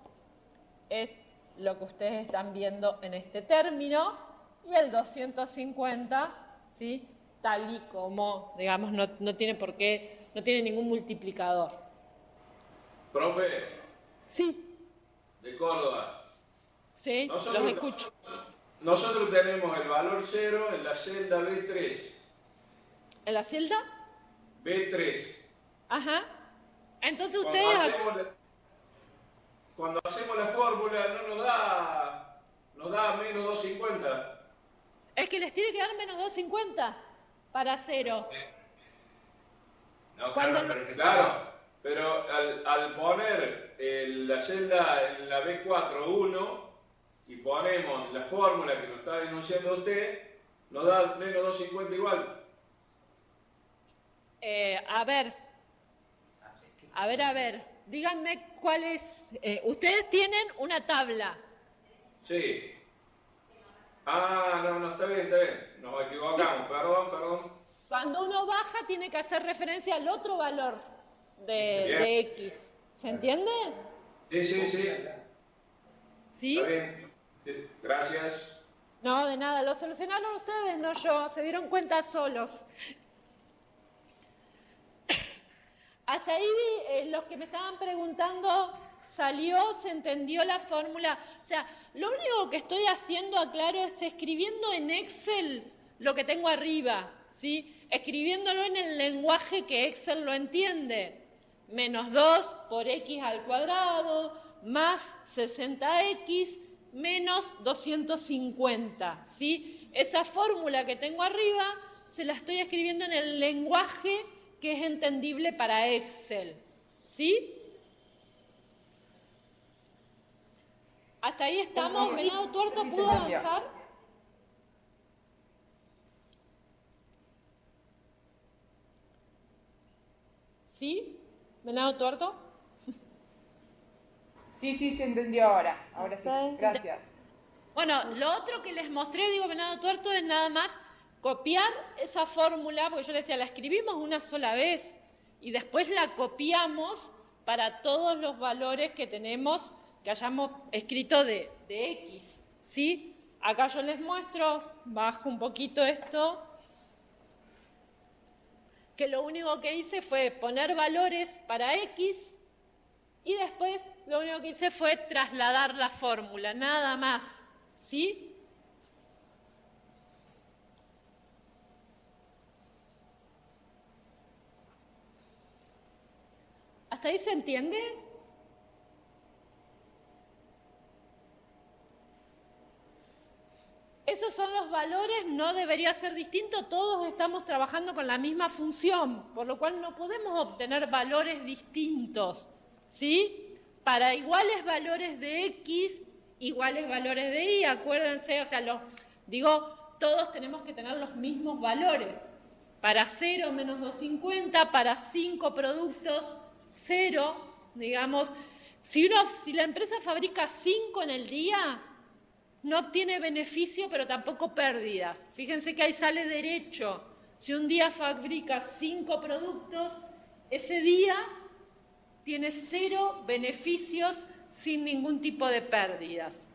es lo que ustedes están viendo en este término, y el 250, ¿sí? Tal y como, digamos, no tiene por qué, no tiene ningún multiplicador. Profe. Sí. De Córdoba. Sí, los escucho. Nosotros tenemos el valor 0 en la celda B3. ¿En la celda? B3. Ajá. Entonces Cuando hacemos la fórmula nos da menos 250. Es que les tiene que dar menos 250 para 0. No, pero al poner la celda en la B4-1 y ponemos la fórmula que nos está denunciando usted, nos da menos 250 igual. A ver. Díganme cuál es. Ustedes tienen una tabla. Sí. No, está bien. Nos equivocamos, perdón. Cuando uno baja tiene que hacer referencia al otro valor de X. ¿Se entiende? Sí. ¿Sí? Está bien. Sí, gracias. No, de nada. Lo solucionaron ustedes, no yo. Se dieron cuenta solos. Hasta ahí los que me estaban preguntando, ¿salió? ¿Se entendió la fórmula? O sea, lo único que estoy haciendo, aclaro, es escribiendo en Excel lo que tengo arriba, ¿sí? Escribiéndolo en el lenguaje que Excel lo entiende. Menos 2 por X al cuadrado, más 60X, menos 250, ¿sí? Esa fórmula que tengo arriba se la estoy escribiendo en el lenguaje que es entendible para Excel, ¿sí? ¿Hasta ahí estamos? ¿Venado Tuerto pudo avanzar? ¿Sí? ¿Venado Tuerto? Sí, se entendió ahora. Ahora sí, gracias. Bueno, lo otro que les mostré, digo, Venado Tuerto, es nada más copiar esa fórmula, porque yo les decía, la escribimos una sola vez y después la copiamos para todos los valores que tenemos, que hayamos escrito de X, ¿sí? Acá yo les muestro, bajo un poquito esto, que lo único que hice fue poner valores para X y después lo único que hice fue trasladar la fórmula, nada más, ¿sí? ¿Hasta ahí se entiende? Esos son los valores, no debería ser distinto, todos estamos trabajando con la misma función, por lo cual no podemos obtener valores distintos, ¿sí? Para iguales valores de X, iguales valores de Y, acuérdense, o sea, todos tenemos que tener los mismos valores. Para 0, menos 250, para 5 productos, 0, digamos. Si la empresa fabrica 5 en el día, no obtiene beneficio, pero tampoco pérdidas. Fíjense que ahí sale derecho. Si un día fabrica 5 productos, ese día tiene 0 beneficios sin ningún tipo de pérdidas.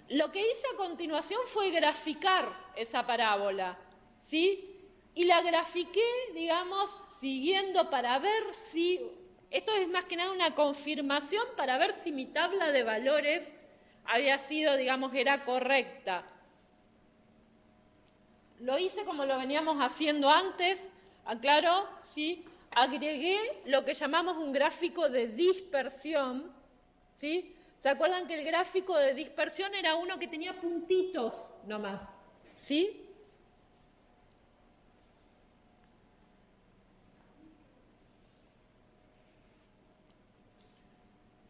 Lo que hice a continuación fue graficar esa parábola, ¿sí? Y la grafiqué, digamos, siguiendo para ver si... Esto es más que nada una confirmación para ver si mi tabla de valores había sido, digamos, era correcta. Lo hice como lo veníamos haciendo antes, aclaro, ¿sí? Agregué lo que llamamos un gráfico de dispersión, ¿sí? ¿Se acuerdan que el gráfico de dispersión era uno que tenía puntitos nomás? ¿Sí?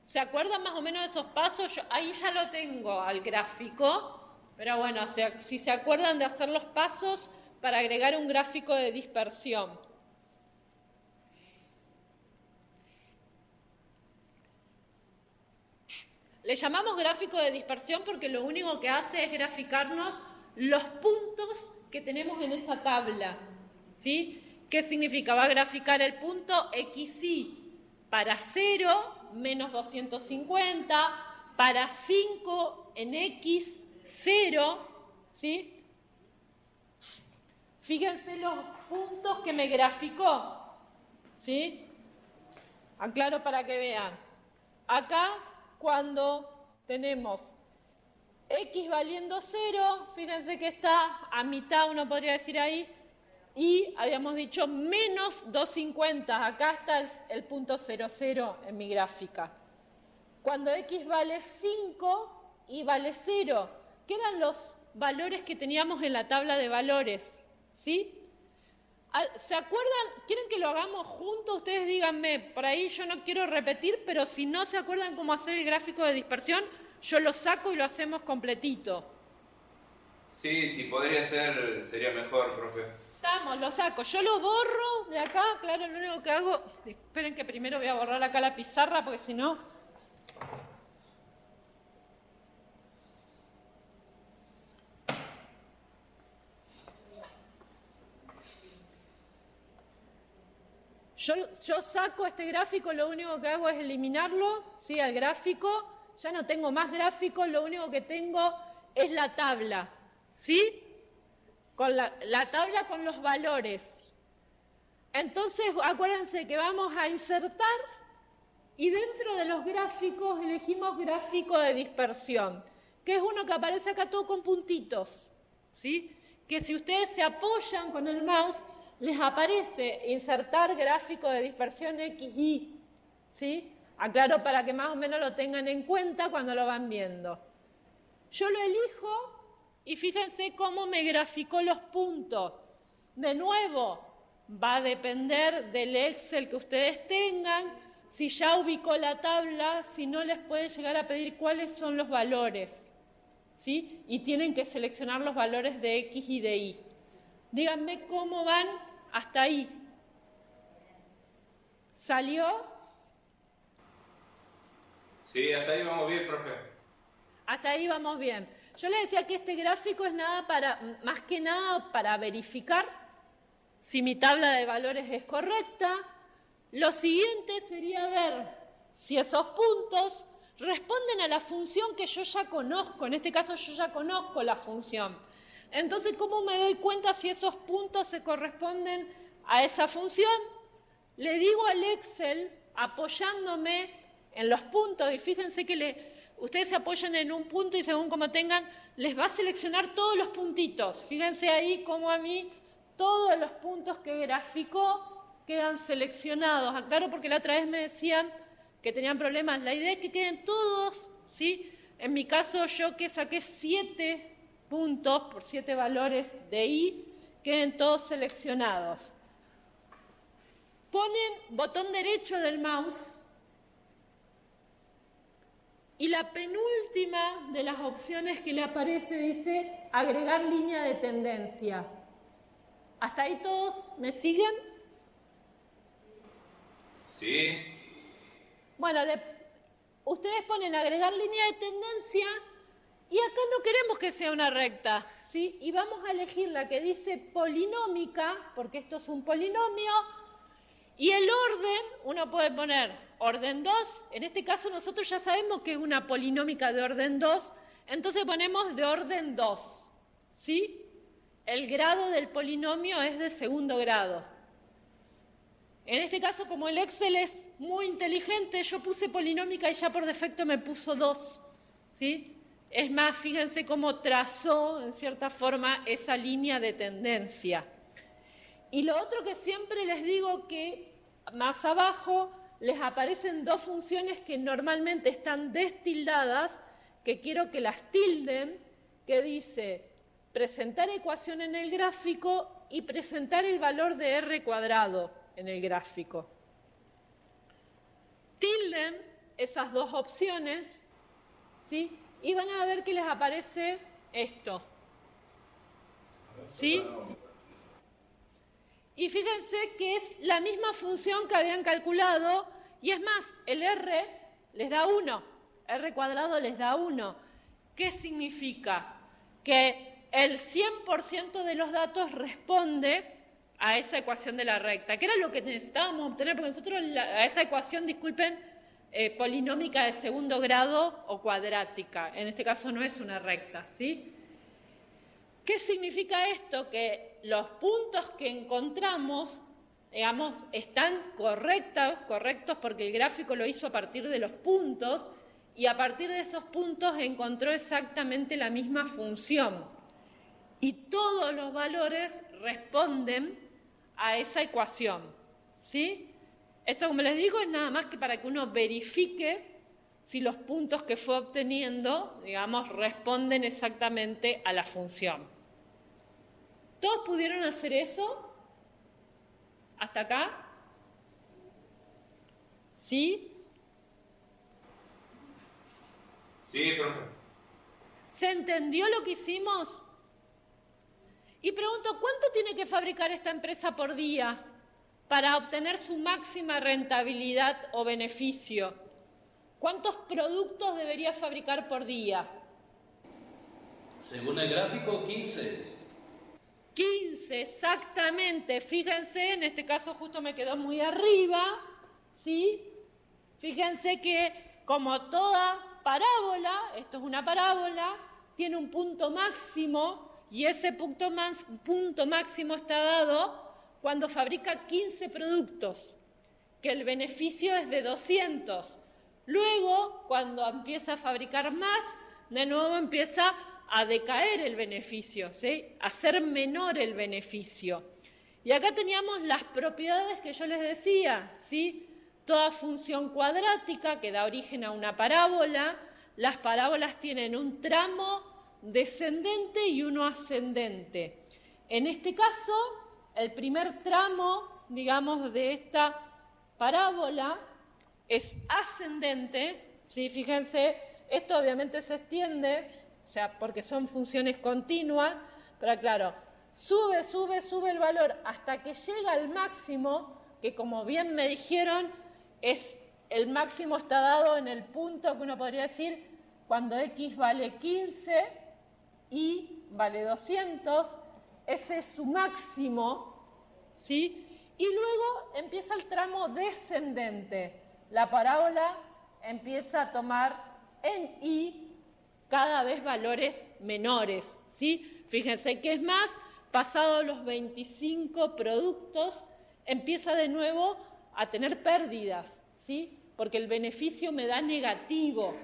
¿Se acuerdan más o menos de esos pasos? Ahí ya lo tengo al gráfico, pero bueno, si se acuerdan de hacer los pasos para agregar un gráfico de dispersión. Le llamamos gráfico de dispersión porque lo único que hace es graficarnos los puntos que tenemos en esa tabla, ¿sí? ¿Qué significa? Va a graficar el punto XY para 0, menos 250, para 5 en X, 0, ¿sí? Fíjense los puntos que me graficó, ¿sí? Aclaro para que vean. Acá, cuando tenemos X valiendo 0, fíjense que está a mitad, uno podría decir ahí, y habíamos dicho menos 250, acá está el punto 00 en mi gráfica. Cuando X vale 5, Y vale 0, que eran los valores que teníamos en la tabla de valores, ¿sí? ¿Se acuerdan? ¿Quieren que lo hagamos juntos? Ustedes díganme, por ahí yo no quiero repetir, pero si no se acuerdan cómo hacer el gráfico de dispersión, yo lo saco y lo hacemos completito. Sí, podría ser, sería mejor, profe. Estamos, lo saco. Yo lo borro de acá, claro, lo único que hago... Esperen que primero voy a borrar acá la pizarra, porque si no... Yo saco este gráfico, lo único que hago es eliminarlo, ¿sí? Al gráfico, ya no tengo más gráfico, lo único que tengo es la tabla, ¿sí? Con la tabla con los valores. Entonces, acuérdense que vamos a insertar y dentro de los gráficos elegimos gráfico de dispersión, que es uno que aparece acá todo con puntitos, ¿sí? Que si ustedes se apoyan con el mouse, les aparece insertar gráfico de dispersión XY, ¿sí? Aclaro para que más o menos lo tengan en cuenta cuando lo van viendo. Yo lo elijo y fíjense cómo me graficó los puntos. De nuevo, va a depender del Excel que ustedes tengan, si ya ubicó la tabla, si no les puede llegar a pedir cuáles son los valores, ¿sí? Y tienen que seleccionar los valores de X y de Y. Díganme cómo van hasta ahí. ¿Salió? Sí, hasta ahí vamos bien, profe. Hasta ahí vamos bien. Yo les decía que este gráfico es más que nada para verificar si mi tabla de valores es correcta. Lo siguiente sería ver si esos puntos responden a la función que yo ya conozco. En este caso yo ya conozco la función. Entonces, ¿cómo me doy cuenta si esos puntos se corresponden a esa función? Le digo al Excel, apoyándome en los puntos, y fíjense que ustedes se apoyan en un punto y según como tengan, les va a seleccionar todos los puntitos. Fíjense ahí cómo a mí todos los puntos que graficó quedan seleccionados. Aclaro porque la otra vez me decían que tenían problemas. La idea es que queden todos, ¿sí? En mi caso yo que saqué 7 puntos por 7 valores de Y, queden todos seleccionados. Ponen botón derecho del mouse y la penúltima de las opciones que le aparece dice agregar línea de tendencia. ¿Hasta ahí todos me siguen? Sí. Bueno, ustedes ponen agregar línea de tendencia y acá no queremos que sea una recta, ¿sí? Y vamos a elegir la que dice polinómica, porque esto es un polinomio, y el orden, uno puede poner orden 2, en este caso nosotros ya sabemos que es una polinómica de orden 2, entonces ponemos de orden 2, ¿sí? El grado del polinomio es de segundo grado. En este caso, como el Excel es muy inteligente, yo puse polinómica y ya por defecto me puso 2, ¿sí? Es más, fíjense cómo trazó, en cierta forma, esa línea de tendencia. Y lo otro que siempre les digo que más abajo les aparecen dos funciones que normalmente están destildadas, que quiero que las tilden, que dice presentar ecuación en el gráfico y presentar el valor de R cuadrado en el gráfico. Tilden esas dos opciones, ¿sí? Y van a ver que les aparece esto, ¿sí? Y fíjense que es la misma función que habían calculado, y es más, el R les da 1, R cuadrado les da 1. ¿Qué significa? Que el 100% de los datos responde a esa ecuación de la recta, que era lo que necesitábamos obtener, porque nosotros a esa ecuación, disculpen, polinómica de segundo grado o cuadrática, en este caso no es una recta, ¿sí? ¿Qué significa esto? Que los puntos que encontramos, digamos, están correctos porque el gráfico lo hizo a partir de los puntos y a partir de esos puntos encontró exactamente la misma función. Y todos los valores responden a esa ecuación, ¿sí? Esto, como les digo, es nada más que para que uno verifique si los puntos que fue obteniendo, digamos, responden exactamente a la función. ¿Todos pudieron hacer eso? ¿Hasta acá? ¿Sí? Sí, profe. ¿Se entendió lo que hicimos? Y pregunto, ¿cuánto tiene que fabricar esta empresa por día para obtener su máxima rentabilidad o beneficio? ¿Cuántos productos debería fabricar por día? Según el gráfico, 15. 15, exactamente. Fíjense, en este caso justo me quedó muy arriba, ¿sí? Fíjense que como toda parábola, esto es una parábola, tiene un punto máximo y ese punto máximo está dado cuando fabrica 15 productos, que el beneficio es de 200. Luego, cuando empieza a fabricar más, de nuevo empieza a decaer el beneficio, ¿sí? A ser menor el beneficio. Y acá teníamos las propiedades que yo les decía, ¿sí? Toda función cuadrática que da origen a una parábola. Las parábolas tienen un tramo descendente y uno ascendente. En este caso, el primer tramo, digamos, de esta parábola es ascendente, ¿sí? Fíjense, esto obviamente se extiende, o sea, porque son funciones continuas, pero claro, sube el valor hasta que llega al máximo, que como bien me dijeron, el máximo está dado en el punto que uno podría decir cuando x vale 15 y vale 200, ese es su máximo, ¿sí? Y luego empieza el tramo descendente. La parábola empieza a tomar en y cada vez valores menores, ¿sí? Fíjense que es más, pasados los 25 productos, empieza de nuevo a tener pérdidas, ¿sí? Porque el beneficio me da negativo,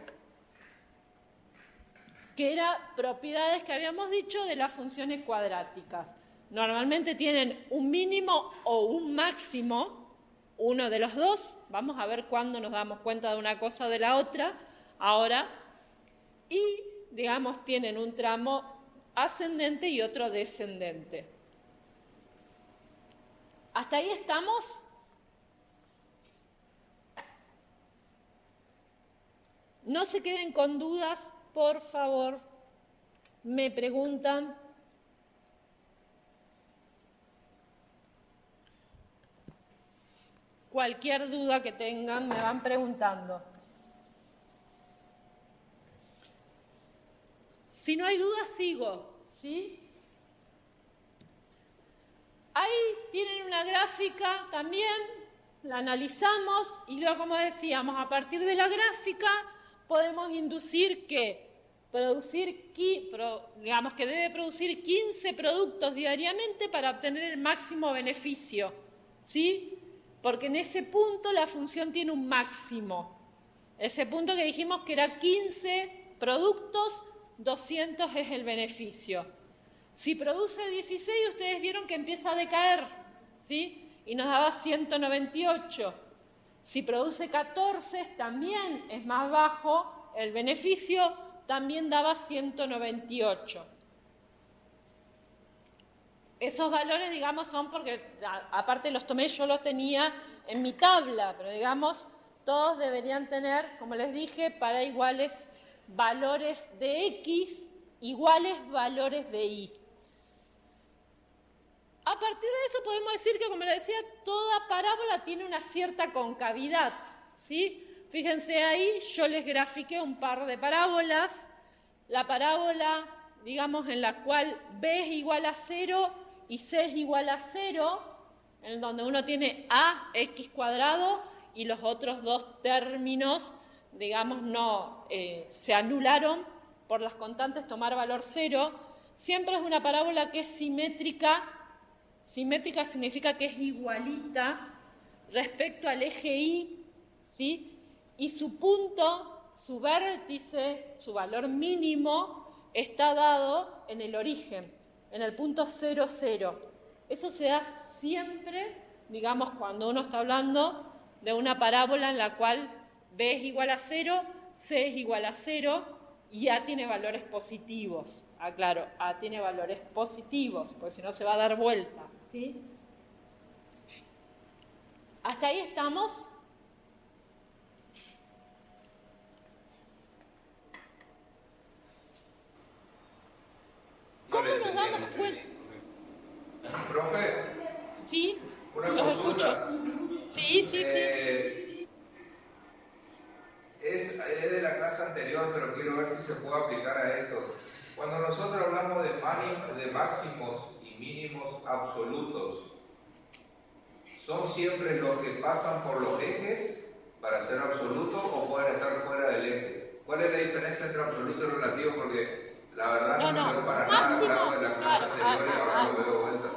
que eran propiedades que habíamos dicho de las funciones cuadráticas. Normalmente tienen un mínimo o un máximo, uno de los dos. Vamos a ver cuándo nos damos cuenta de una cosa o de la otra, ahora. Y, digamos, tienen un tramo ascendente y otro descendente. ¿Hasta ahí estamos? No se queden con dudas, por favor. Me preguntan. Cualquier duda que tengan, me van preguntando. Si no hay duda, sigo, ¿sí? Ahí tienen una gráfica también, la analizamos y luego, como decíamos, a partir de la gráfica podemos inducir que digamos que debe producir 15 productos diariamente para obtener el máximo beneficio, ¿sí? Porque en ese punto la función tiene un máximo. Ese punto que dijimos que era 15 productos, 200 es el beneficio. Si produce 16, ustedes vieron que empieza a decaer, ¿sí? Y nos daba 198. Si produce 14, también es más bajo el beneficio, también daba 198. Esos valores, digamos, son porque, aparte los tomé, yo los tenía en mi tabla, pero digamos, todos deberían tener, como les dije, para iguales valores de X, iguales valores de Y. A partir de eso podemos decir que, como les decía, toda parábola tiene una cierta concavidad, ¿sí? Fíjense ahí, yo les grafiqué un par de parábolas. La parábola, digamos, en la cual B es igual a 0 y C es igual a 0, en donde uno tiene AX cuadrado y los otros dos términos, digamos, no se anularon por las constantes tomar valor 0. Siempre es una parábola que es simétrica. Simétrica significa que es igualita respecto al eje Y, ¿sí? Y su punto, su vértice, su valor mínimo, está dado en el origen, en el punto 0, 0. Eso se da siempre, digamos, cuando uno está hablando de una parábola en la cual B es igual a 0, C es igual a 0 y A tiene valores positivos. Aclaro, A tiene valores positivos, porque si no se va a dar vuelta, ¿sí? ¿Hasta ahí estamos? ¿Cómo nos damos cuenta? Profe, ¿Sí? una Los consulta. escucho. Sí. Es de la clase anterior, pero quiero ver si se puede aplicar a esto. Cuando nosotros hablamos de máximos y mínimos absolutos, ¿son siempre los que pasan por los ejes para ser absolutos o pueden estar fuera del eje? ¿Cuál es la diferencia entre absoluto y relativo? Porque la verdad no me veo para nada hablando de la clase anterior y ahora lo veo de vuelta.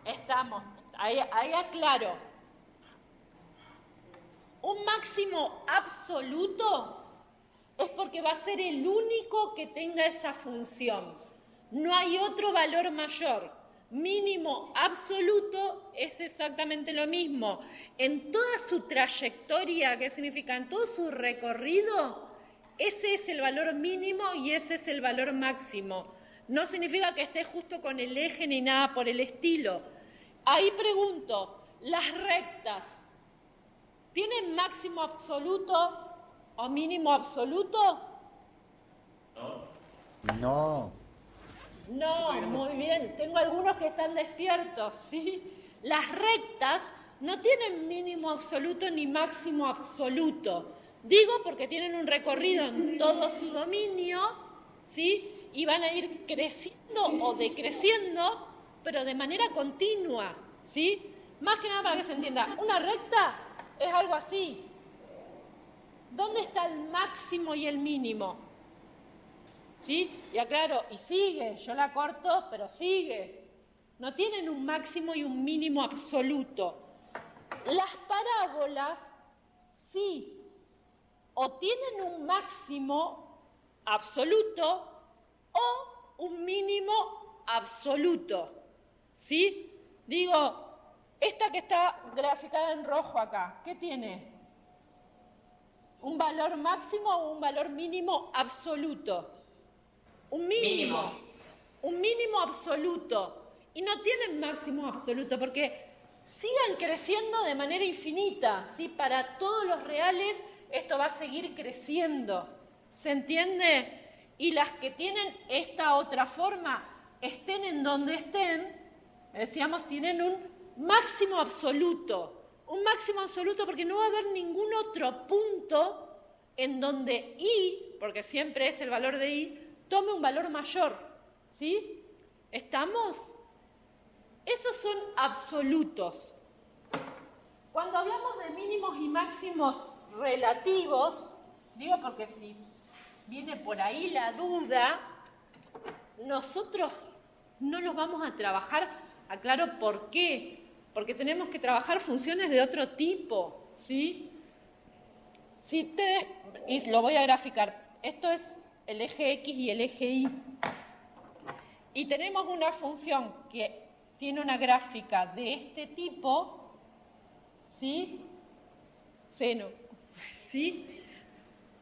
Estamos, ahí aclaro. Un máximo absoluto es porque va a ser el único que tenga esa función. No hay otro valor mayor. Mínimo absoluto es exactamente lo mismo. En toda su trayectoria, ¿qué significa? En todo su recorrido, ese es el valor mínimo y ese es el valor máximo. No significa que esté justo con el eje ni nada por el estilo. Ahí pregunto, ¿las rectas tienen máximo absoluto o mínimo absoluto? No. No, muy bien. Tengo algunos que están despiertos, ¿sí? Las rectas no tienen mínimo absoluto ni máximo absoluto. Digo porque tienen un recorrido en todo su dominio, ¿sí? Y van a ir creciendo o decreciendo, pero de manera continua, ¿sí? Más que nada para que se entienda, una recta es algo así. ¿Dónde está el máximo y el mínimo? ¿Sí? Y aclaro, y sigue, yo la corto, pero sigue. No tienen un máximo y un mínimo absoluto. Las parábolas, sí, o tienen un máximo absoluto o un mínimo absoluto. ¿Sí? Digo, esta que está graficada en rojo acá, ¿qué tiene? ¿Un valor máximo o un valor mínimo absoluto? Un mínimo. Un mínimo absoluto. Y no tienen máximo absoluto porque sigan creciendo de manera infinita, ¿sí? Para todos los reales esto va a seguir creciendo. ¿Se entiende? Y las que tienen esta otra forma, estén en donde estén, decíamos, tienen un máximo absoluto. Un máximo absoluto porque no va a haber ningún otro punto en donde I, porque siempre es el valor de I, tome un valor mayor, ¿sí? ¿Estamos? Esos son absolutos. Cuando hablamos de mínimos y máximos relativos, digo porque si viene por ahí la duda, nosotros no los vamos a trabajar, aclaro por qué, porque tenemos que trabajar funciones de otro tipo, ¿sí? Si ustedes, y lo voy a graficar, esto es el eje X y el eje Y. Y tenemos una función que tiene una gráfica de este tipo, ¿sí? Seno, ¿sí?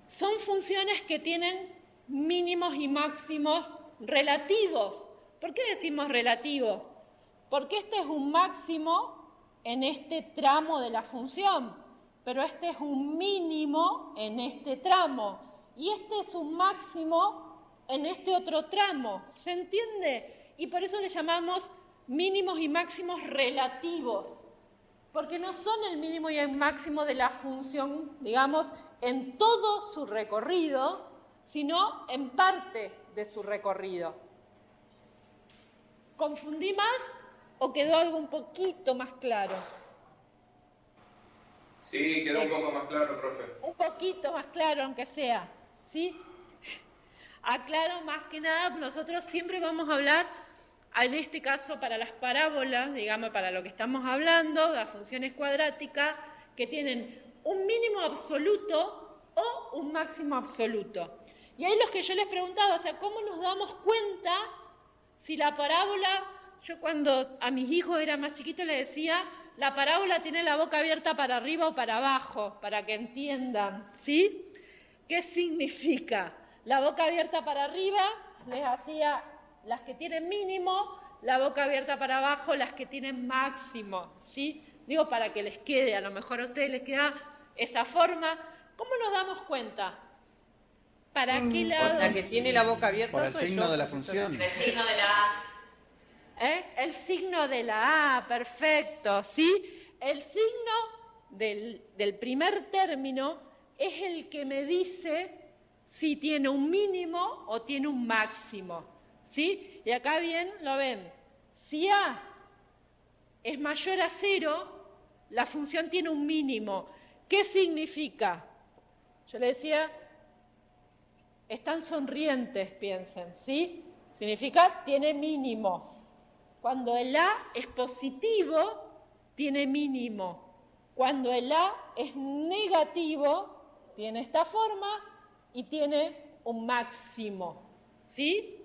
Son funciones que tienen mínimos y máximos relativos. ¿Por qué decimos relativos? Porque este es un máximo en este tramo de la función, pero este es un mínimo en este tramo. Y este es un máximo en este otro tramo, ¿se entiende? Y por eso le llamamos mínimos y máximos relativos, porque no son el mínimo y el máximo de la función, digamos, en todo su recorrido, sino en parte de su recorrido. ¿Confundí más o quedó algo un poquito más claro? Sí, quedó un poco más claro, profe. Un poquito más claro, aunque sea, ¿sí? Aclaro más que nada, nosotros siempre vamos a hablar, en este caso para las parábolas, digamos, para lo que estamos hablando, las funciones cuadráticas, que tienen un mínimo absoluto o un máximo absoluto. Y ahí los que yo les preguntaba, o sea, ¿cómo nos damos cuenta si la parábola, yo cuando a mis hijos era más chiquito les decía, la parábola tiene la boca abierta para arriba o para abajo, para que entiendan, ¿sí? ¿Qué significa? La boca abierta para arriba les hacía las que tienen mínimo, la boca abierta para abajo las que tienen máximo, ¿sí? Digo para que les quede, a lo mejor a ustedes les queda esa forma. ¿Cómo nos damos cuenta? ¿Para qué lado? La que tiene la boca abierta Por el soy signo yo, de la profesora. función. El signo de la A. El signo de la A, perfecto, ¿sí? El signo del primer término es el que me dice si tiene un mínimo o tiene un máximo, ¿sí? Y acá bien lo ven. Si A es mayor a 0, la función tiene un mínimo. ¿Qué significa? Yo le decía, están sonrientes, piensen, ¿sí? Significa tiene mínimo. Cuando el A es positivo, tiene mínimo. Cuando el A es negativo, tiene esta forma y tiene un máximo, ¿sí?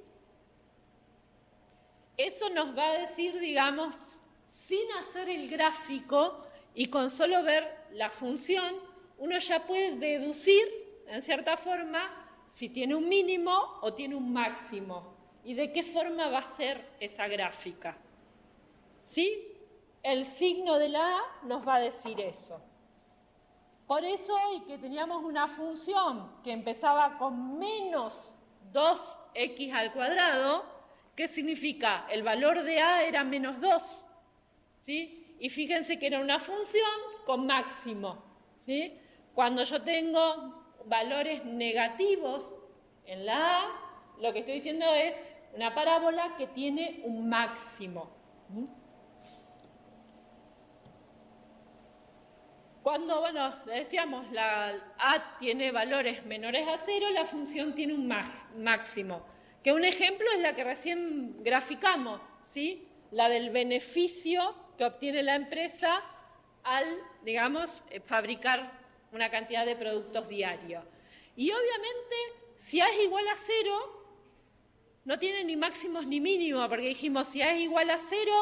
Eso nos va a decir, digamos, sin hacer el gráfico y con solo ver la función, uno ya puede deducir, en cierta forma, si tiene un mínimo o tiene un máximo. ¿Y de qué forma va a ser esa gráfica? ¿Sí? El signo de la A nos va a decir eso. Por eso hoy que teníamos una función que empezaba con menos 2x al cuadrado, ¿qué significa? El valor de A era menos 2, ¿sí? Y fíjense que era una función con máximo, ¿sí? Cuando yo tengo valores negativos en la A, lo que estoy diciendo es una parábola que tiene un máximo. Cuando, bueno, decíamos, la A tiene valores menores a 0, la función tiene un máximo. Que un ejemplo es la que recién graficamos, ¿sí? La del beneficio que obtiene la empresa al, digamos, fabricar una cantidad de productos diarios. Y obviamente, si A es igual a 0, no tiene ni máximos ni mínimos, porque dijimos, si A es igual a 0,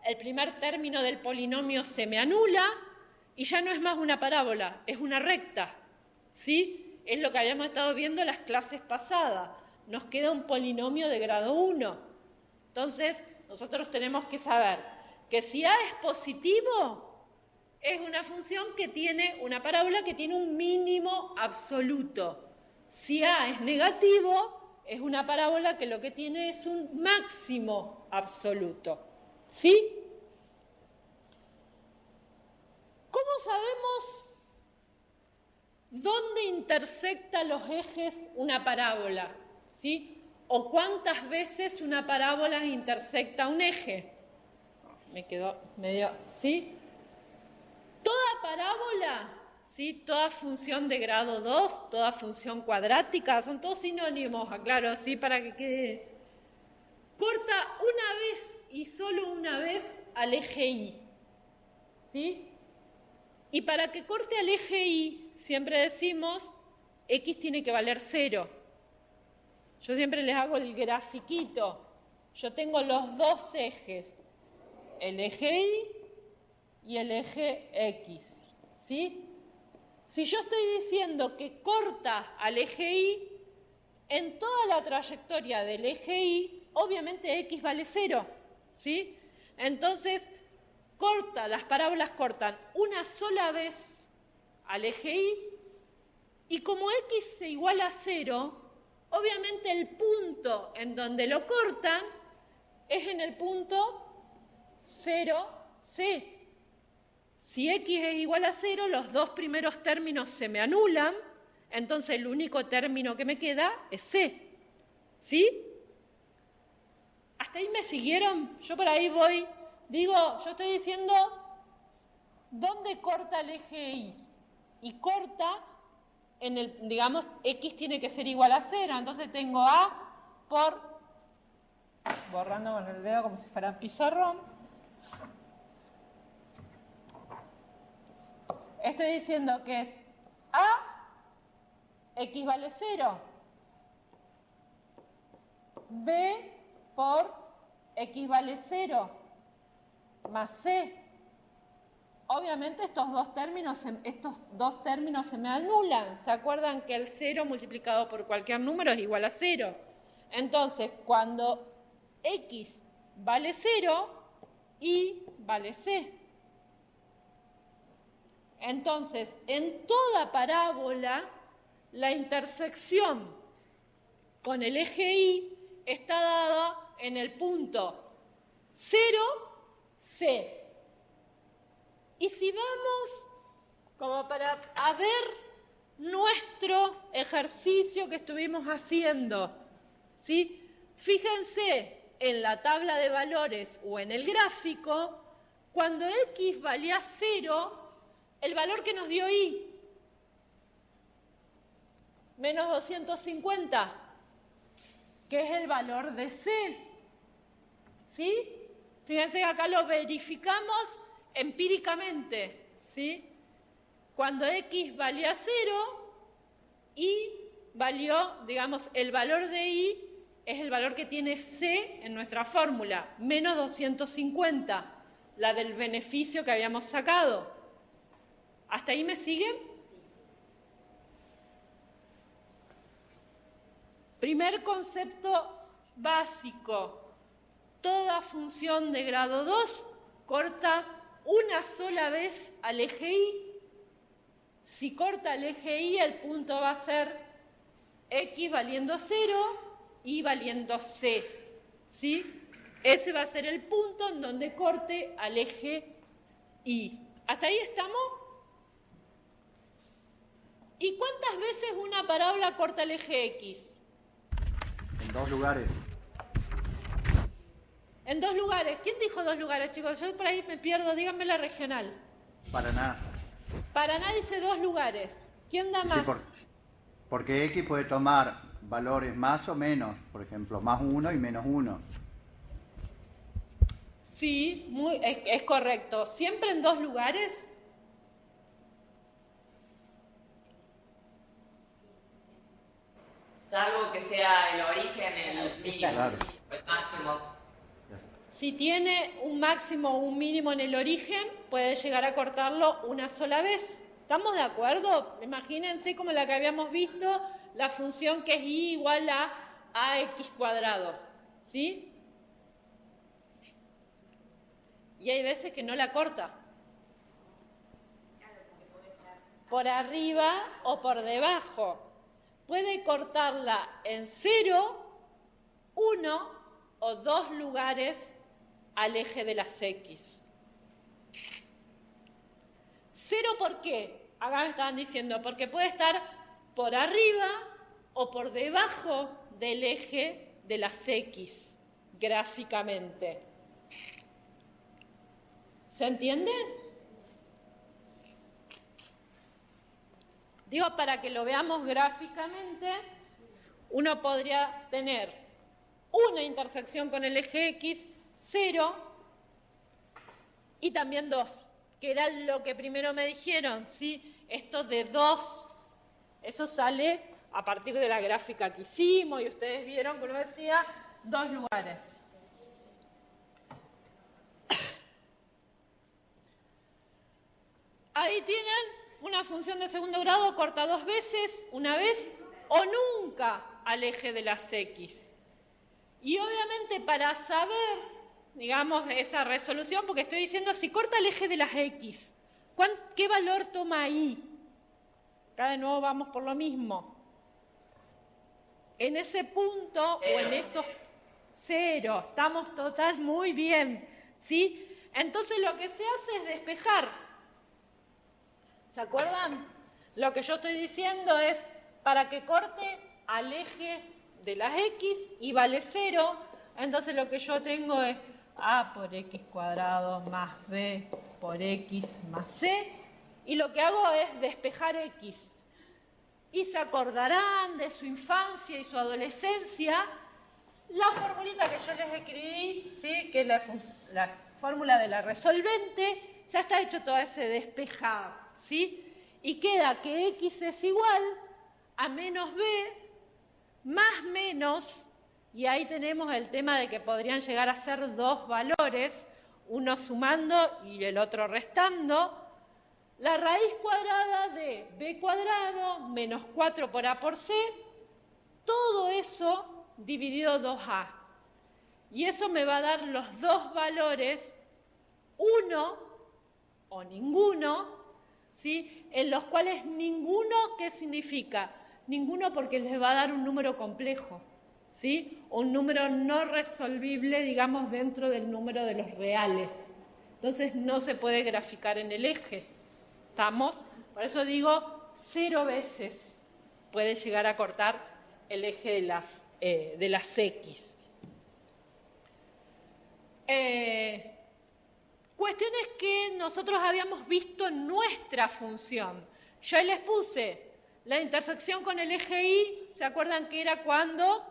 el primer término del polinomio se me anula, y ya no es más una parábola, es una recta, ¿sí? Es lo que habíamos estado viendo en las clases pasadas. Nos queda un polinomio de grado 1. Entonces, nosotros tenemos que saber que si A es positivo, es una función que tiene una parábola que tiene un mínimo absoluto. Si A es negativo, es una parábola que lo que tiene es un máximo absoluto, ¿sí? ¿Cómo sabemos dónde intersecta los ejes una parábola? ¿Sí? ¿O cuántas veces una parábola intersecta un eje? Me quedó medio... ¿Sí? Toda parábola, ¿sí? Toda función de grado 2, toda función cuadrática, son todos sinónimos, aclaro, ¿sí? Para que quede... Corta una vez y solo una vez al eje Y, ¿sí? Y para que corte al eje Y, siempre decimos, X tiene que valer 0. Yo siempre les hago el grafiquito. Yo tengo los dos ejes, el eje Y y el eje X, ¿sí? Si yo estoy diciendo que corta al eje Y, en toda la trayectoria del eje Y, obviamente X vale 0, ¿sí? Entonces, las parábolas cortan una sola vez al eje Y, y como X se iguala a 0, obviamente el punto en donde lo cortan es en el punto 0C. Si X es igual a 0, los dos primeros términos se me anulan, entonces el único término que me queda es C, ¿sí? ¿Hasta ahí me siguieron? Yo por ahí voy... Digo, yo estoy diciendo dónde corta el eje Y. Y corta en el, digamos, X tiene que ser igual a 0. Entonces tengo A por, borrando con el dedo como si fuera pizarrón. Estoy diciendo que es A, X vale 0. B por X vale 0. Más C. Obviamente estos dos términos se me anulan. ¿Se acuerdan que el 0 multiplicado por cualquier número es igual a 0? Entonces, cuando X vale 0, Y vale C. Entonces, en toda parábola, la intersección con el eje Y está dada en el punto 0, C. Y si vamos como para ver nuestro ejercicio que estuvimos haciendo, ¿sí? Fíjense en la tabla de valores o en el gráfico, cuando X valía 0, el valor que nos dio Y, menos 250, que es el valor de C, ¿sí? Fíjense que acá lo verificamos empíricamente, ¿sí? Cuando X valía 0, Y valió, digamos, el valor de Y es el valor que tiene C en nuestra fórmula, menos 250, la del beneficio que habíamos sacado. ¿Hasta ahí me siguen? Primer concepto básico. Toda función de grado 2 corta una sola vez al eje Y. Si corta el eje Y, el punto va a ser X valiendo 0, Y valiendo C. ¿Sí? Ese va a ser el punto en donde corte al eje Y. ¿Hasta ahí estamos? ¿Y cuántas veces una parábola corta el eje X? En 2 lugares. En 2 lugares. ¿Quién dijo 2 lugares, chicos? Yo por ahí me pierdo. Díganme la regional. Paraná. Paraná dice 2 lugares. ¿Quién da más? Sí, porque X puede tomar valores más o menos. Por ejemplo, más 1 y menos 1. Sí, es correcto. ¿Siempre en 2 lugares? Salvo que sea el origen, el mínimo, Claro. el máximo. Si tiene un máximo o un mínimo en el origen, puede llegar a cortarlo una sola vez. ¿Estamos de acuerdo? Imagínense como la que habíamos visto, la función que es y igual a ax cuadrado. ¿Sí? Y hay veces que no la corta. Por arriba o por debajo. Puede cortarla en 0, 1 o 2 lugares al eje de las X. 0, ¿por qué? Acá me estaban diciendo, porque puede estar por arriba o por debajo del eje de las X, gráficamente. ¿Se entiende? Digo, para que lo veamos gráficamente, uno podría tener una intersección con el eje X, 0, y también 2, que era lo que primero me dijeron, ¿sí? Esto de 2, eso sale a partir de la gráfica que hicimos, y ustedes vieron, como decía, 2 lugares. Ahí tienen una función de segundo grado, corta 2 veces, una vez o nunca al eje de las X. Y obviamente para saber, digamos, esa resolución, porque estoy diciendo, si corta el eje de las X, ¿qué valor toma ahí? Acá de nuevo vamos por lo mismo. En ese punto o en esos 0, estamos total muy bien, ¿sí? Entonces lo que se hace es despejar. ¿Se acuerdan? Lo que yo estoy diciendo es, para que corte al eje de las X y vale 0, entonces lo que yo tengo es A por X cuadrado más B por X más C, y lo que hago es despejar X. Y se acordarán de su infancia y su adolescencia, la formulita que yo les escribí, ¿sí? Que es la fórmula de la resolvente, ya está hecho todo ese despejado, ¿sí? Y queda que X es igual a menos B más menos, y ahí tenemos el tema de que podrían llegar a ser 2 valores, uno sumando y el otro restando, la raíz cuadrada de B cuadrado menos 4 por A por C, todo eso dividido 2A. Y eso me va a dar los 2 valores, 1 o ninguno, ¿sí? En los cuales ninguno, ¿qué significa? Ninguno porque les va a dar un número complejo, ¿sí? Un número no resolvible, digamos, dentro del número de los reales. Entonces no se puede graficar en el eje. ¿Estamos? Por eso digo, 0 veces puede llegar a cortar el eje de las X. Cuestiones que nosotros habíamos visto en nuestra función. Yo les puse la intersección con el eje Y, ¿se acuerdan que era cuando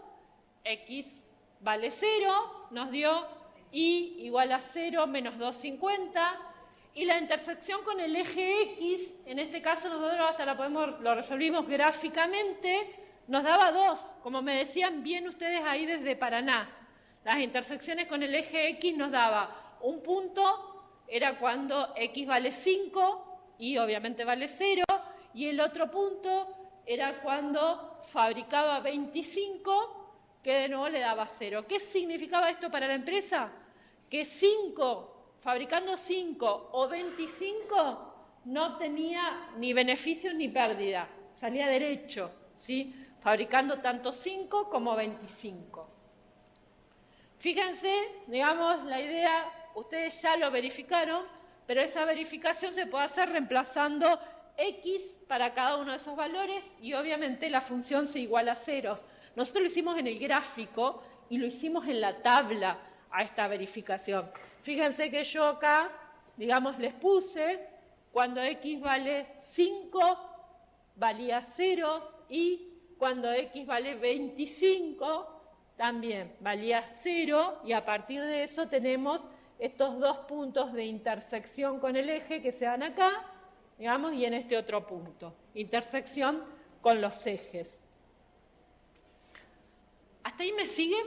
X vale 0, nos dio Y igual a 0 menos 250, y la intersección con el eje X, en este caso nosotros hasta lo resolvimos gráficamente, nos daba 2, como me decían bien ustedes ahí desde Paraná. Las intersecciones con el eje X nos daba un punto, era cuando X vale 5, Y obviamente vale 0, y el otro punto era cuando fabricaba 25, que de nuevo le daba 0. ¿Qué significaba esto para la empresa? Que 5, fabricando 5 o 25, no tenía ni beneficios ni pérdida, salía derecho, ¿sí? Fabricando tanto 5 como 25. Fíjense, digamos, la idea, ustedes ya lo verificaron, pero esa verificación se puede hacer reemplazando X para cada uno de esos valores y obviamente la función se iguala a ceros. Nosotros lo hicimos en el gráfico y lo hicimos en la tabla a esta verificación. Fíjense que yo acá, digamos, les puse, cuando X vale 5, valía 0, y cuando X vale 25, también valía 0, y a partir de eso tenemos estos dos puntos de intersección con el eje que se dan acá, digamos, y en este otro punto, intersección con los ejes. ¿Hasta ahí me siguen?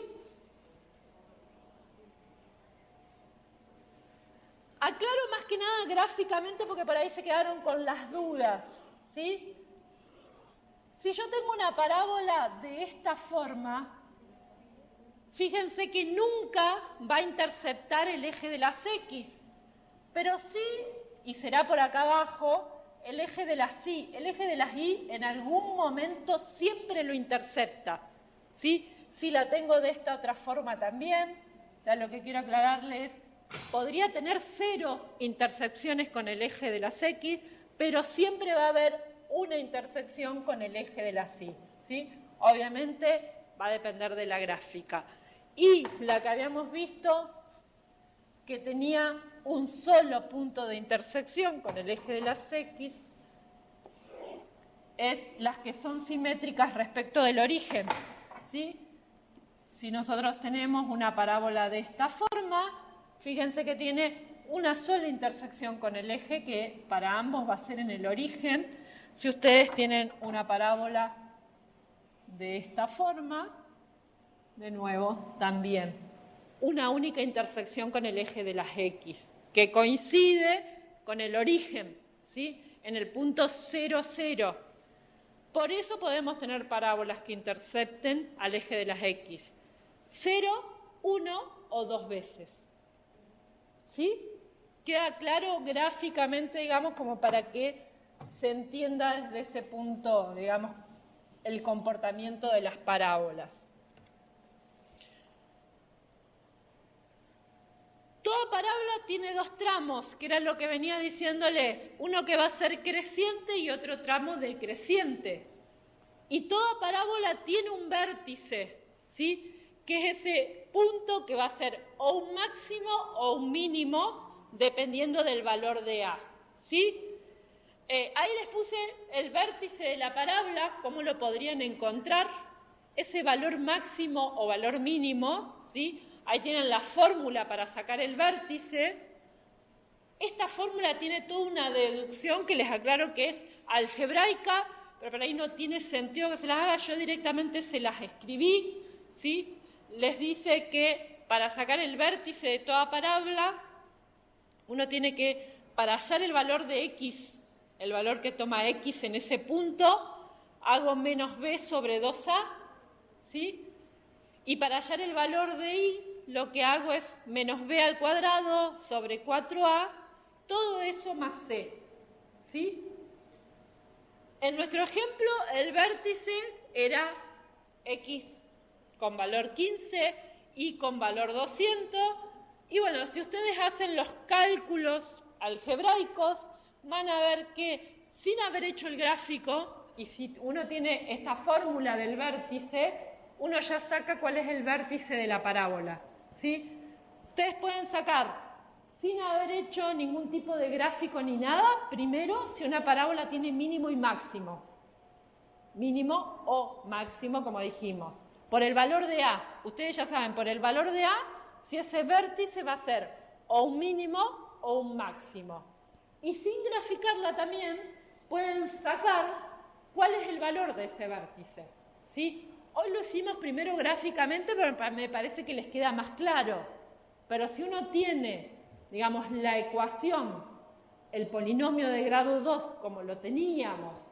Aclaro más que nada gráficamente porque por ahí se quedaron con las dudas, ¿sí? Si yo tengo una parábola de esta forma, fíjense que nunca va a interceptar el eje de las X, pero sí, y será por acá abajo, el eje de las Y. El eje de las Y en algún momento siempre lo intercepta, ¿sí? Si la tengo de esta otra forma también, ya lo que quiero aclararles es, podría tener 0 intersecciones con el eje de las X, pero siempre va a haber una intersección con el eje de las Y, ¿sí? Obviamente va a depender de la gráfica. Y la que habíamos visto, que tenía un solo punto de intersección con el eje de las X, es las que son simétricas respecto del origen, ¿sí? Si nosotros tenemos una parábola de esta forma, fíjense que tiene una sola intersección con el eje, que para ambos va a ser en el origen. Si ustedes tienen una parábola de esta forma, de nuevo, también una única intersección con el eje de las X, que coincide con el origen, ¿sí? En el punto 0, 0. Por eso podemos tener parábolas que intercepten al eje de las X. 0, 1 o 2 veces. ¿Sí? Queda claro gráficamente, digamos, como para que se entienda desde ese punto, digamos, el comportamiento de las parábolas. Toda parábola tiene dos tramos, que era lo que venía diciéndoles, uno que va a ser creciente y otro tramo decreciente. Y toda parábola tiene un vértice, ¿sí? Que es ese punto que va a ser o un máximo o un mínimo, dependiendo del valor de A, ¿sí? Ahí les puse el vértice de la parábola, cómo lo podrían encontrar, ese valor máximo o valor mínimo, ¿sí? Ahí tienen la fórmula para sacar el vértice. Esta fórmula tiene toda una deducción que les aclaro que es algebraica, pero por ahí no tiene sentido que se las haga, yo directamente se las escribí, ¿sí? Les dice que para sacar el vértice de toda parábola, uno tiene que, para hallar el valor de X, el valor que toma X en ese punto, hago menos B sobre 2A, ¿sí? Y para hallar el valor de Y, lo que hago es menos B al cuadrado sobre 4A, todo eso más C, ¿sí? En nuestro ejemplo, el vértice era X con valor 15, Y con valor 200, y bueno, si ustedes hacen los cálculos algebraicos, van a ver que sin haber hecho el gráfico, y si uno tiene esta fórmula del vértice, uno ya saca cuál es el vértice de la parábola, ¿sí? Ustedes pueden sacar, sin haber hecho ningún tipo de gráfico ni nada, primero si una parábola tiene mínimo y máximo. Mínimo o máximo, como dijimos. Por el valor de A, ustedes ya saben, por el valor de A, si ese vértice va a ser o un mínimo o un máximo. Y sin graficarla también, pueden sacar cuál es el valor de ese vértice, ¿sí? Hoy lo hicimos primero gráficamente, pero me parece que les queda más claro. Pero si uno tiene, digamos, la ecuación, el polinomio de grado 2, como lo teníamos,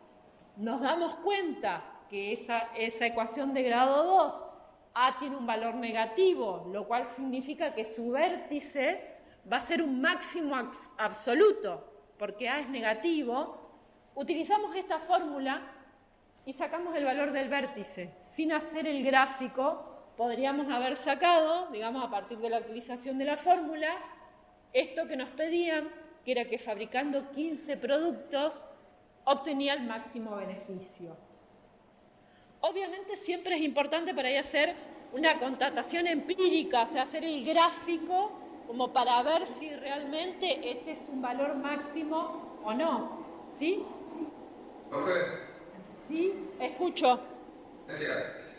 nos damos cuenta que esa ecuación de grado 2, A tiene un valor negativo, lo cual significa que su vértice va a ser un máximo absoluto, porque A es negativo. Utilizamos esta fórmula y sacamos el valor del vértice. Sin hacer el gráfico, podríamos haber sacado, digamos, a partir de la utilización de la fórmula, esto que nos pedían, que era que fabricando 15 productos obtenía el máximo beneficio. Obviamente siempre es importante para ahí hacer una constatación empírica, o sea, hacer el gráfico como para ver si realmente ese es un valor máximo o no. ¿Sí? Profe. Sí, escucho. Gracias.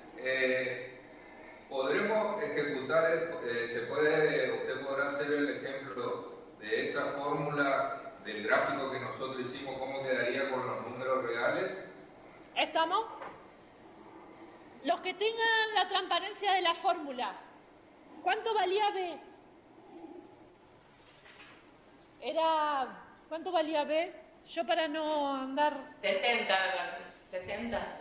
¿Podremos ejecutar, usted podrá hacer el ejemplo de esa fórmula del gráfico que nosotros hicimos, cómo quedaría con los números reales? ¿Estamos? Los que tengan la transparencia de la fórmula, ¿cuánto valía B? ¿Cuánto valía B? Yo para no andar... 60.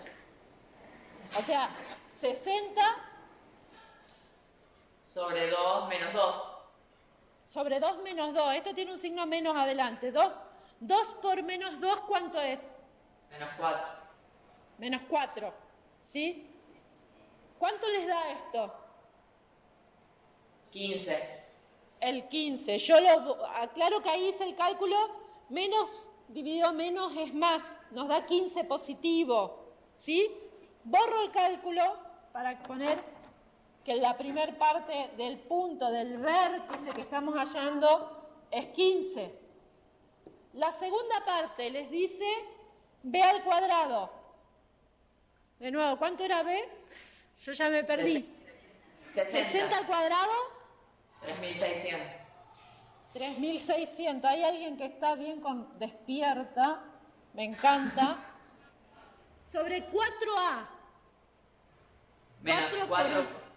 O sea, 60... Sobre 2 menos 2. Sobre 2 menos 2. Esto tiene un signo menos adelante. 2 por menos 2, ¿cuánto es? Menos 4. Menos 4. ¿Sí? ¿Cuánto les da esto? 15. El 15. Yo lo aclaro que ahí hice el cálculo. Menos dividido menos es más. Nos da 15 positivo. ¿Sí? Borro el cálculo para poner que la primera parte del punto del vértice que estamos hallando es 15. La segunda parte les dice B al cuadrado. De nuevo, ¿cuánto era B? Yo ya me perdí. 60 al cuadrado. 3600. 3600. Hay alguien que está bien despierta. Me encanta. Sobre 4A. Menos 4.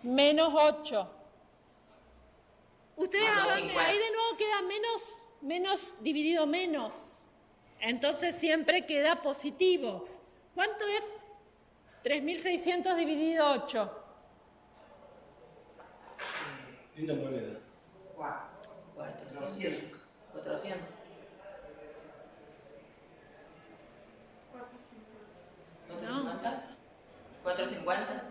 Menos 8. Ustedes hagan, ahí de nuevo queda menos dividido menos. Entonces siempre queda positivo. ¿Cuánto es 3600 dividido 8? Linda moneda. 400. 400. 450. 450.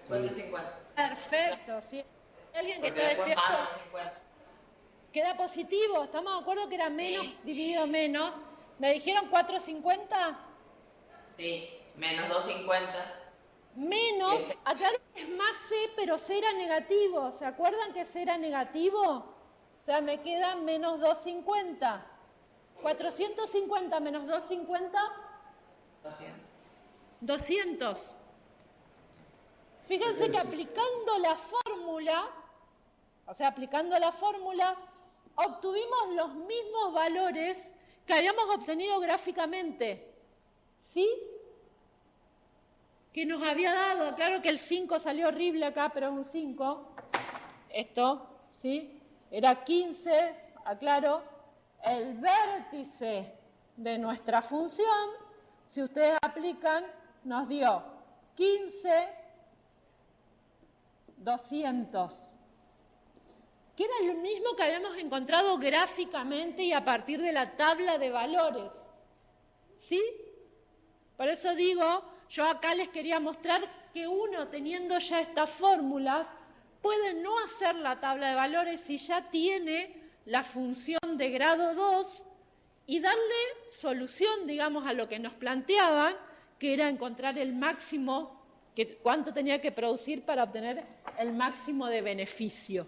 450. Perfecto, sí. Alguien que está despierto. Queda positivo, estamos de acuerdo que era menos dividido menos. ¿Me dijeron 450? Sí, menos 250. Menos, aclaro que es más C, pero C era negativo. ¿Se acuerdan que C era negativo? O sea, me queda menos 250. 450 menos 250. 200. Fíjense que aplicando la fórmula, obtuvimos los mismos valores que habíamos obtenido gráficamente. ¿Sí? Que nos había dado, claro que el 5 salió horrible acá, pero es un 5. Esto, ¿sí? Era 15, aclaro, el vértice de nuestra función, si ustedes aplican, nos dio 15, 200. Que era lo mismo que habíamos encontrado gráficamente y a partir de la tabla de valores. ¿Sí? Por eso digo, yo acá les quería mostrar que uno, teniendo ya estas fórmulas, puede no hacer la tabla de valores si ya tiene la función de grado 2 y darle solución, digamos, a lo que nos planteaban, que era encontrar el máximo, cuánto tenía que producir para obtener el máximo de beneficio.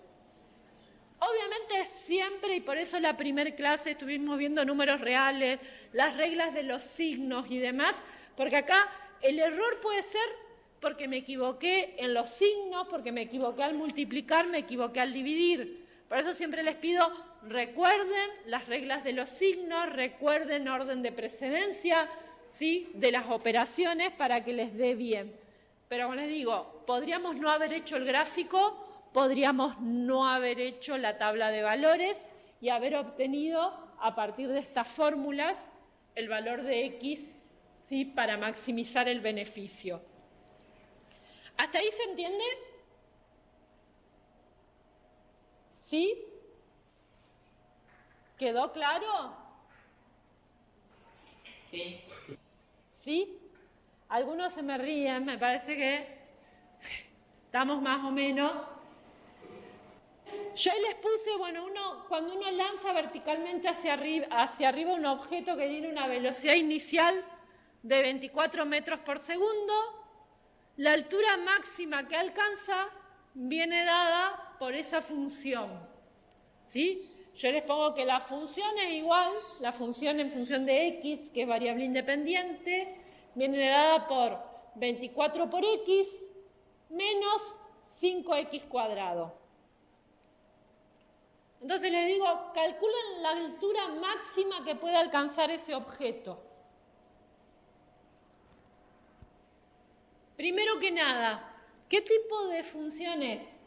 Obviamente siempre, y por eso en la primera clase estuvimos viendo números reales, las reglas de los signos y demás, porque acá el error puede ser porque me equivoqué en los signos, porque me equivoqué al multiplicar, me equivoqué al dividir. Por eso siempre les pido, recuerden las reglas de los signos, recuerden orden de precedencia, ¿sí?, de las operaciones para que les dé bien. Pero como les digo, podríamos no haber hecho el gráfico, podríamos no haber hecho la tabla de valores y haber obtenido, a partir de estas fórmulas, el valor de X, ¿sí? Para maximizar el beneficio. ¿Hasta ahí se entiende? ¿Sí? ¿Quedó claro? Sí. ¿Sí? Algunos se me ríen, me parece que estamos más o menos. Yo les puse, bueno, cuando uno lanza verticalmente hacia arriba un objeto que tiene una velocidad inicial de 24 metros por segundo, la altura máxima que alcanza viene dada por esa función, ¿sí? Yo les pongo que la función es igual, la función en función de x, que es variable independiente, viene dada por 24 por x menos 5x cuadrado. Entonces les digo, calculen la altura máxima que puede alcanzar ese objeto. Primero que nada, ¿qué tipo de función es?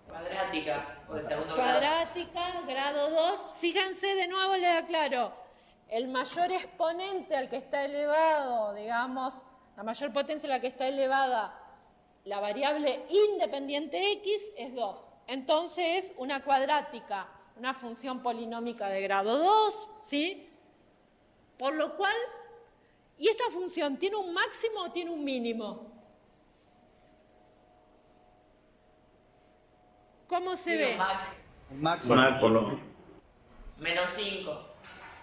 Cuadrática o de segundo grado. Cuadrática, grado 2. Fíjense, de nuevo les aclaro, el mayor exponente al que está elevado, digamos, la mayor potencia a la que está elevada la variable independiente x es 2. Entonces, una cuadrática, una función polinómica de grado 2, ¿sí? Por lo cual, ¿y esta función tiene un máximo o tiene un mínimo? ¿Cómo se ve? Un máximo. Menos 5.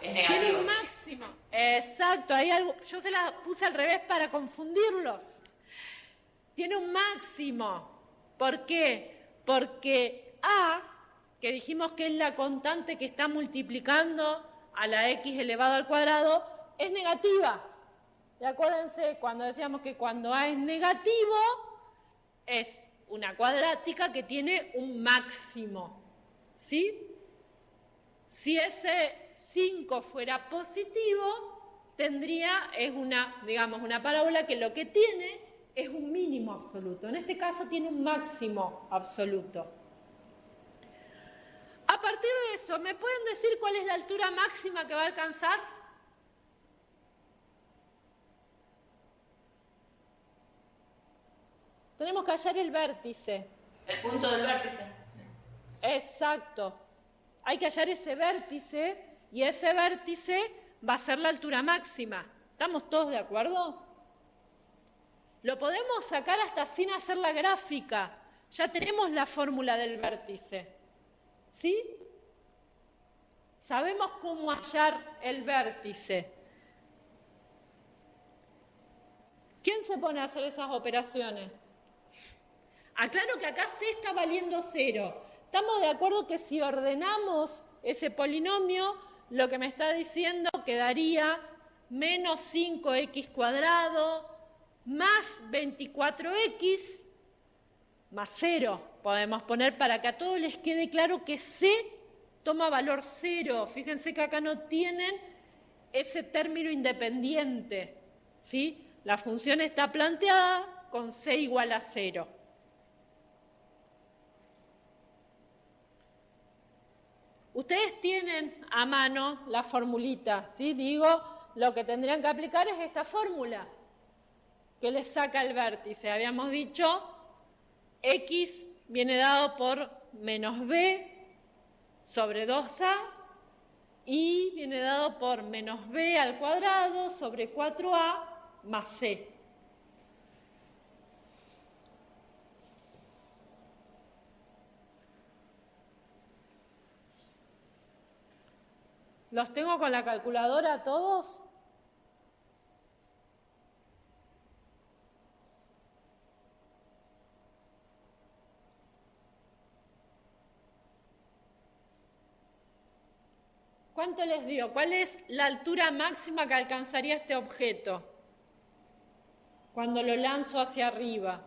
Es Tiene negativo. un máximo. Exacto, hay algo, yo se la puse al revés para confundirlos. Tiene un máximo. ¿Por qué? Porque A, que dijimos que es la constante que está multiplicando a la x elevado al cuadrado, es negativa. Y acuérdense, cuando decíamos que cuando A es negativo, es una cuadrática que tiene un máximo. ¿Sí? Si ese 5 fuera positivo, es una parábola que lo que tiene es un mínimo absoluto. En este caso tiene un máximo absoluto. A partir de eso, ¿me pueden decir cuál es la altura máxima que va a alcanzar? Tenemos que hallar el vértice. El punto del vértice. Exacto. Hay que hallar ese vértice y ese vértice va a ser la altura máxima. ¿Estamos todos de acuerdo? Lo podemos sacar hasta sin hacer la gráfica. Ya tenemos la fórmula del vértice. ¿Sí? Sabemos cómo hallar el vértice. ¿Quién se pone a hacer esas operaciones? Aclaro que acá C está valiendo 0. Estamos de acuerdo que si ordenamos ese polinomio, lo que me está diciendo quedaría menos 5x cuadrado más 24x más 0. Podemos poner para que a todos les quede claro que C toma valor 0. Fíjense que acá no tienen ese término independiente, ¿sí? La función está planteada con C igual a 0. Ustedes tienen a mano la formulita, ¿sí? Digo, lo que tendrían que aplicar es esta fórmula que les saca el vértice. Habíamos dicho, x viene dado por menos b sobre 2a y viene dado por menos b al cuadrado sobre 4a más c. ¿Los tengo con la calculadora todos? ¿Cuánto les dio? ¿Cuál es la altura máxima que alcanzaría este objeto cuando lo lanzo hacia arriba?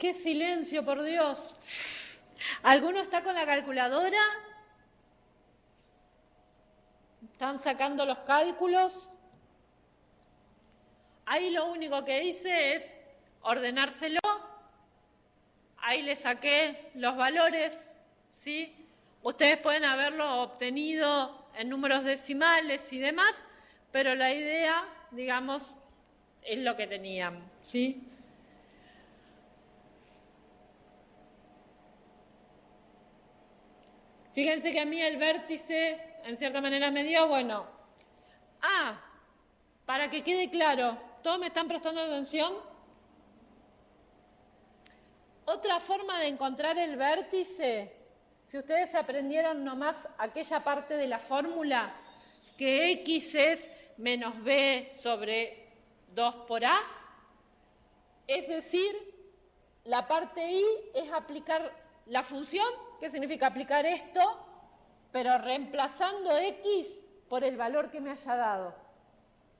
qué silencio, por Dios. ¿Alguno está con la calculadora? ¿Están sacando los cálculos? Ahí lo único que hice es ordenárselo. Ahí le saqué los valores, ¿sí? Ustedes pueden haberlo obtenido en números decimales y demás, pero la idea, digamos, es lo que tenían, ¿sí? Fíjense que a mí el vértice, en cierta manera, me dio, bueno, para que quede claro, ¿todos me están prestando atención? Otra forma de encontrar el vértice, si ustedes aprendieron nomás aquella parte de la fórmula, que X es menos B sobre 2 por A, es decir, la parte Y es aplicar la función, que significa aplicar esto, pero reemplazando X por el valor que me haya dado.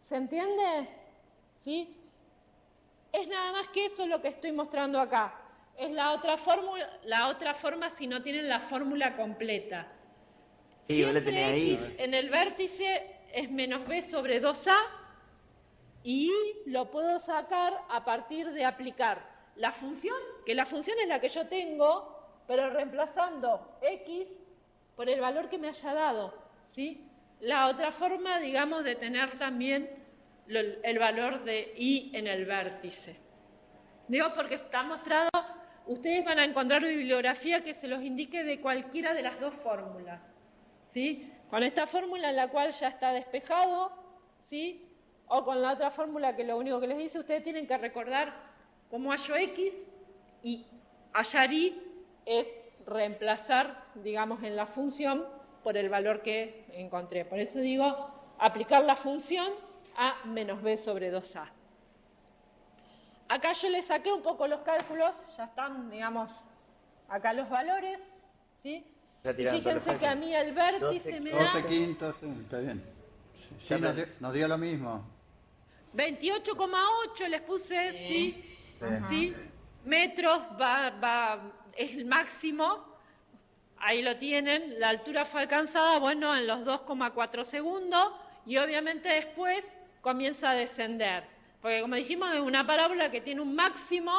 ¿Se entiende? ¿Sí? Es nada más que eso lo que estoy mostrando acá. Es la otra forma si no tienen la fórmula completa. Sí, vos la tenés ahí. X en el vértice es menos B sobre 2A y Y lo puedo sacar a partir de aplicar la función, que la función es la que yo tengo, pero reemplazando X por el valor que me haya dado, ¿sí? La otra forma, digamos, de tener también el valor de Y en el vértice. Digo porque está mostrado, ustedes van a encontrar bibliografía que se los indique de cualquiera de las dos fórmulas, ¿sí? Con esta fórmula en la cual ya está despejado, ¿sí? O con la otra fórmula que lo único que les dice, ustedes tienen que recordar cómo hallo X y hallar Y es reemplazar, digamos, en la función por el valor que encontré. Por eso digo, aplicar la función a menos B sobre 2A. Acá yo le saqué un poco los cálculos, ya están, digamos, acá los valores, ¿sí? Y fíjense que a mí el vértice me da 12 quintos, está bien. Sí, nos dio lo mismo. 28,8 les puse, ¿sí? ¿Sí? Metros, es el máximo, ahí lo tienen, la altura fue alcanzada, bueno, en los 2,4 segundos, y obviamente después comienza a descender, porque como dijimos es una parábola que tiene un máximo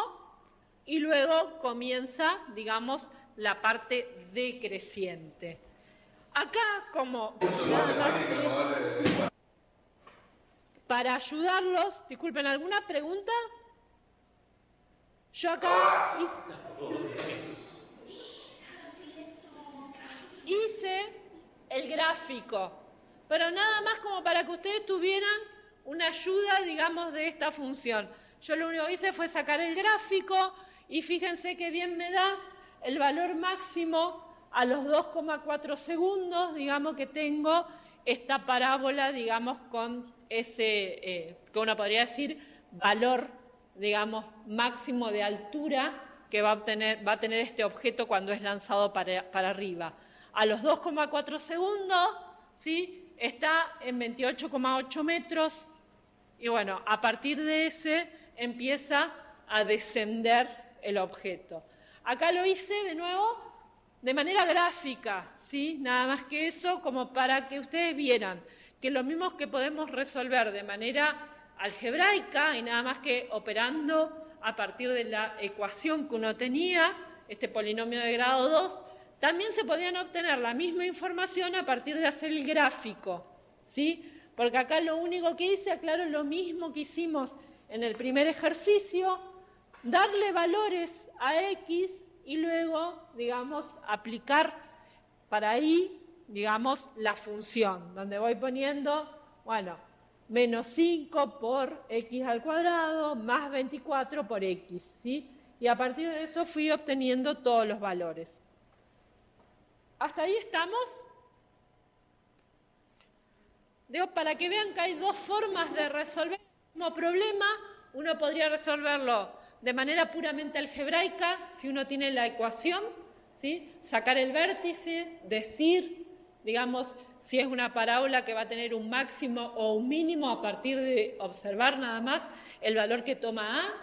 y luego comienza, digamos, la parte decreciente. Acá, como para ayudarlos, disculpen, ¿alguna pregunta? Yo acá hice el gráfico, pero nada más como para que ustedes tuvieran una ayuda, digamos, de esta función. Yo lo único que hice fue sacar el gráfico y fíjense que bien me da el valor máximo a los 2,4 segundos, digamos, que tengo esta parábola, digamos, con ese, que uno podría decir, valor, digamos, máximo de altura que va a tener este objeto cuando es lanzado para arriba. A los 2,4 segundos, ¿sí? Está en 28,8 metros y bueno, a partir de ese empieza a descender el objeto. Acá lo hice de nuevo de manera gráfica, ¿sí? Nada más que eso, como para que ustedes vieran que lo mismo que podemos resolver de manera algebraica y nada más que operando a partir de la ecuación que uno tenía, este polinomio de grado 2, también se podían obtener la misma información a partir de hacer el gráfico, ¿sí? Porque acá lo único que hice, aclaro, lo mismo que hicimos en el primer ejercicio, darle valores a X y luego, digamos, aplicar para ahí, digamos, la función, donde voy poniendo, bueno, menos 5 por X al cuadrado, más 24 por X, ¿sí? Y a partir de eso fui obteniendo todos los valores. ¿Hasta ahí estamos? Digo, para que vean que hay dos formas de resolver el mismo problema. Uno podría resolverlo de manera puramente algebraica, si uno tiene la ecuación, ¿sí? Sacar el vértice, decir, digamos, si es una parábola que va a tener un máximo o un mínimo a partir de observar nada más el valor que toma A.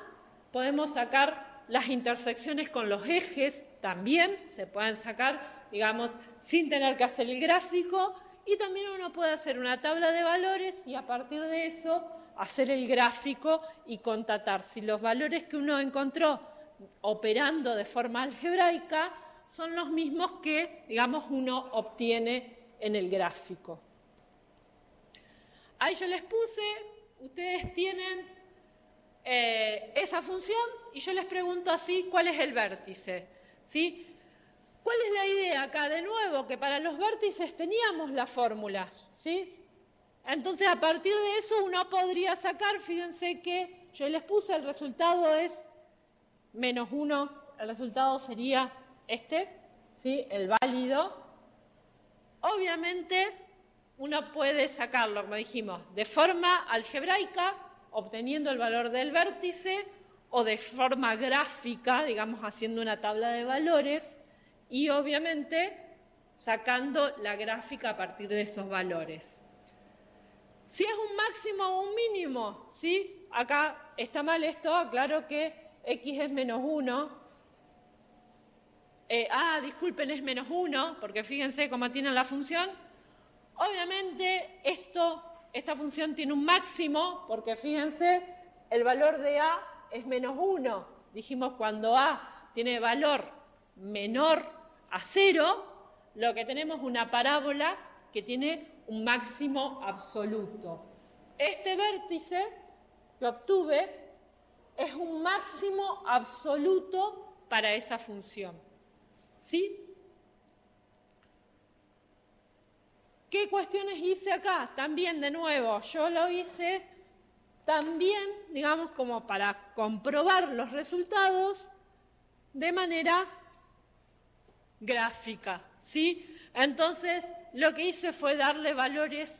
Podemos sacar las intersecciones con los ejes también se pueden sacar, digamos, sin tener que hacer el gráfico, y también uno puede hacer una tabla de valores y a partir de eso hacer el gráfico y constatar si los valores que uno encontró operando de forma algebraica son los mismos que, digamos, uno obtiene en el gráfico. Ahí yo les puse, ustedes tienen esa función y yo les pregunto así, ¿cuál es el vértice? ¿Sí? ¿Cuál es la idea acá? De nuevo, que para los vértices teníamos la fórmula, ¿sí? Entonces, a partir de eso uno podría sacar, fíjense que yo les puse, el resultado es menos 1, el resultado sería este, ¿sí? El válido. Obviamente, uno puede sacarlo, como dijimos, de forma algebraica, obteniendo el valor del vértice, o de forma gráfica, digamos, haciendo una tabla de valores, y obviamente sacando la gráfica a partir de esos valores. Si es un máximo o un mínimo, ¿sí? Acá está mal esto, aclaro que x es menos 1. Disculpen, es menos 1, porque fíjense cómo tiene la función. Obviamente esta función tiene un máximo, porque fíjense, el valor de a es menos 1. Dijimos cuando a tiene valor menor a 0, lo que tenemos es una parábola que tiene un máximo absoluto. Este vértice que obtuve es un máximo absoluto para esa función. ¿Sí? ¿Qué cuestiones hice acá? También, de nuevo, yo lo hice también, digamos, como para comprobar los resultados de manera gráfica, ¿sí? Entonces, lo que hice fue darle valores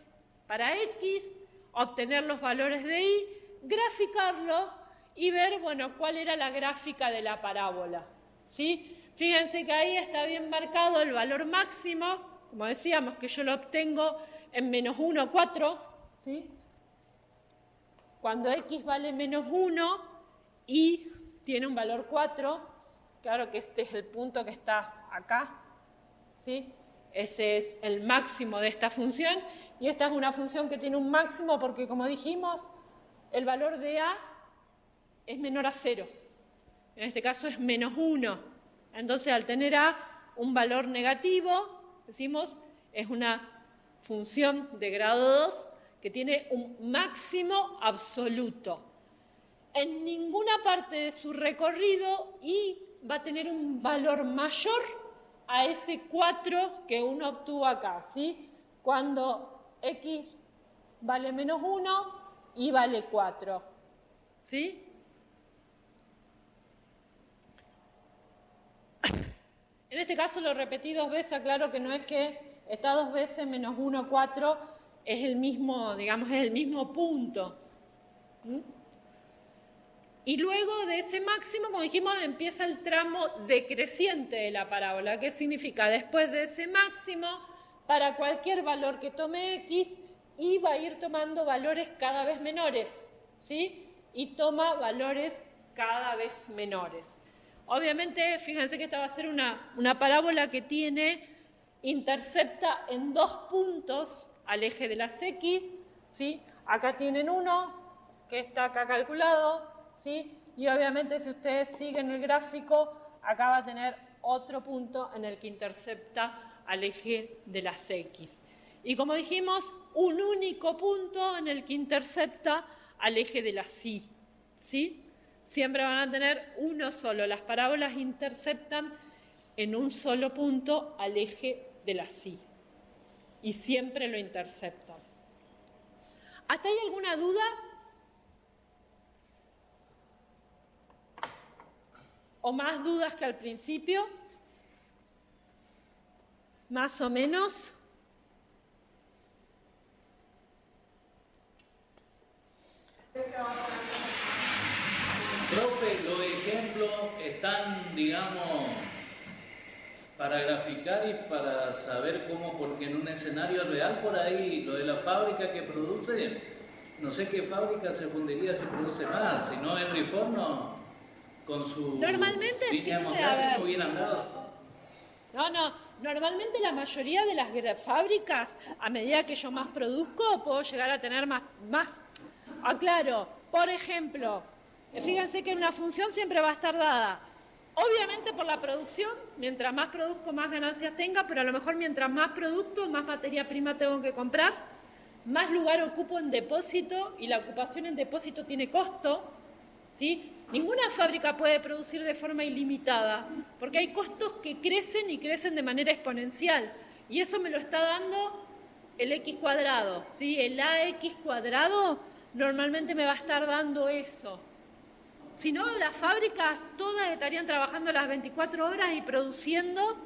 para X, obtener los valores de Y, graficarlo y ver, bueno, cuál era la gráfica de la parábola, ¿sí? Fíjense que ahí está bien marcado el valor máximo, como decíamos, que yo lo obtengo en menos 1, 4, ¿sí? Cuando X vale menos 1 y tiene un valor 4, claro que este es el punto que está acá, ¿sí? Ese es el máximo de esta función, y esta es una función que tiene un máximo porque, como dijimos, el valor de a es menor a 0. En este caso es menos 1. Entonces, al tener a un valor negativo, decimos, es una función de grado 2 que tiene un máximo absoluto. En ninguna parte de su recorrido y va a tener un valor mayor a ese 4 que uno obtuvo acá, ¿sí? Cuando X vale menos 1 y vale 4, ¿sí? En este caso lo repetí 2 veces, aclaro que no es que está 2 veces menos 1, 4, es el mismo, digamos, es el mismo punto. ¿Mm? Y luego de ese máximo, como dijimos, empieza el tramo decreciente de la parábola. ¿Qué significa? Después de ese máximo, para cualquier valor que tome X, Y va a ir tomando valores cada vez menores, ¿sí? Y toma valores cada vez menores. Obviamente, fíjense que esta va a ser una parábola que intercepta en 2 puntos al eje de las X, ¿sí? Acá tienen uno, que está acá calculado, ¿sí? Y obviamente si ustedes siguen el gráfico, acá va a tener otro punto en el que intercepta al eje de las X. Y como dijimos, un único punto en el que intercepta al eje de las Y, ¿sí? Siempre van a tener uno solo. Las parábolas interceptan en un solo punto al eje de las Y. Y siempre lo interceptan. ¿Hasta ahí alguna duda? ¿O más dudas que al principio? ¿Más o menos? Profe, los ejemplos están, digamos, para graficar y para saber cómo, porque en un escenario real por ahí, lo de la fábrica que produce, no sé qué fábrica se fundiría si produce más, si no es Reform, con su Normalmente línea de siempre, a montaje ver. no hubieran dado. No, normalmente la mayoría de las fábricas, a medida que yo más produzco, puedo llegar a tener más. Aclaro, por ejemplo, fíjense que una función siempre va a estar dada, obviamente por la producción, mientras más produzco más ganancias tenga, pero a lo mejor mientras más producto, más materia prima tengo que comprar, más lugar ocupo en depósito, y la ocupación en depósito tiene costo, ¿sí? Ninguna fábrica puede producir de forma ilimitada, porque hay costos que crecen y crecen de manera exponencial, y eso me lo está dando el X cuadrado, ¿sí? El AX cuadrado normalmente me va a estar dando eso. Si no, las fábricas todas estarían trabajando las 24 horas y produciendo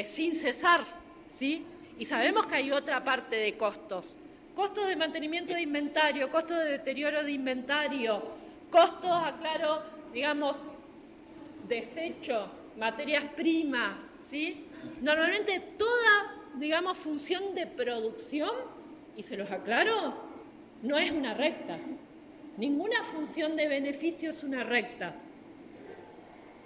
sin cesar, ¿sí? Y sabemos que hay otra parte de costos. Costos de mantenimiento de inventario, costos de deterioro de inventario, costos, aclaro, digamos, desecho, materias primas, ¿sí? Normalmente toda, digamos, función de producción, y se los aclaro, no es una recta. Ninguna función de beneficio es una recta.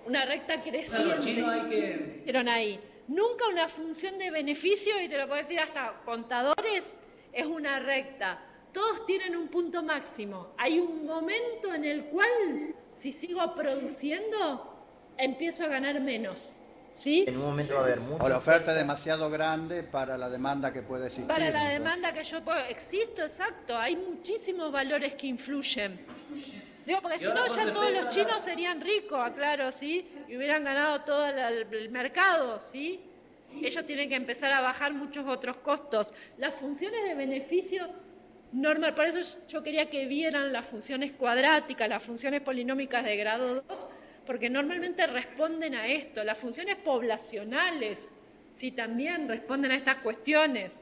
Una recta creciente. Claro, chino hay que... Vieron ahí. Nunca una función de beneficio, y te lo puedo decir hasta contadores, es una recta. Todos tienen un punto máximo. Hay un momento en el cual, si sigo produciendo, empiezo a ganar menos. ¿Sí? En un momento va a haber mucho. O la oferta es demasiado grande para la demanda que puede existir. Para la Entonces, demanda que yo puedo... Existo, exacto. Hay muchísimos valores que influyen. Digo, porque Y si ahora no con ya todos respecto los a la- chinos serían ricos, aclaro, ¿sí? Y hubieran ganado todo el mercado, ¿sí? Ellos tienen que empezar a bajar muchos otros costos. Las funciones de beneficio normal, por eso yo quería que vieran las funciones cuadráticas, las funciones polinómicas de grado 2, porque normalmente responden a esto. Las funciones poblacionales, sí, también responden a estas cuestiones,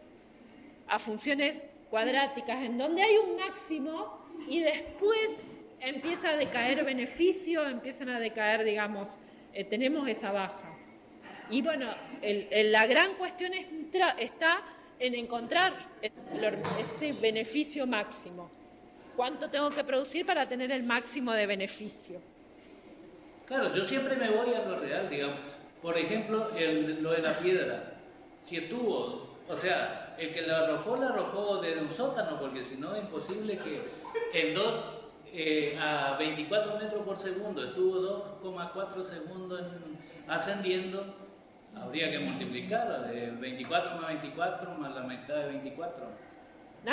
a funciones cuadráticas, en donde hay un máximo y después empieza a decaer beneficio, empiezan a decaer, digamos, tenemos esa baja. Y bueno, la gran cuestión está en encontrar ese beneficio máximo. ¿Cuánto tengo que producir para tener el máximo de beneficio? Claro, yo siempre me voy a lo real, digamos. Por ejemplo, lo de la piedra. Si estuvo, o sea, el que la arrojó desde un sótano, porque si no es imposible que a 24 metros por segundo estuvo 2,4 segundos ascendiendo, habría que multiplicar de 24 más 24 más la mitad de 24.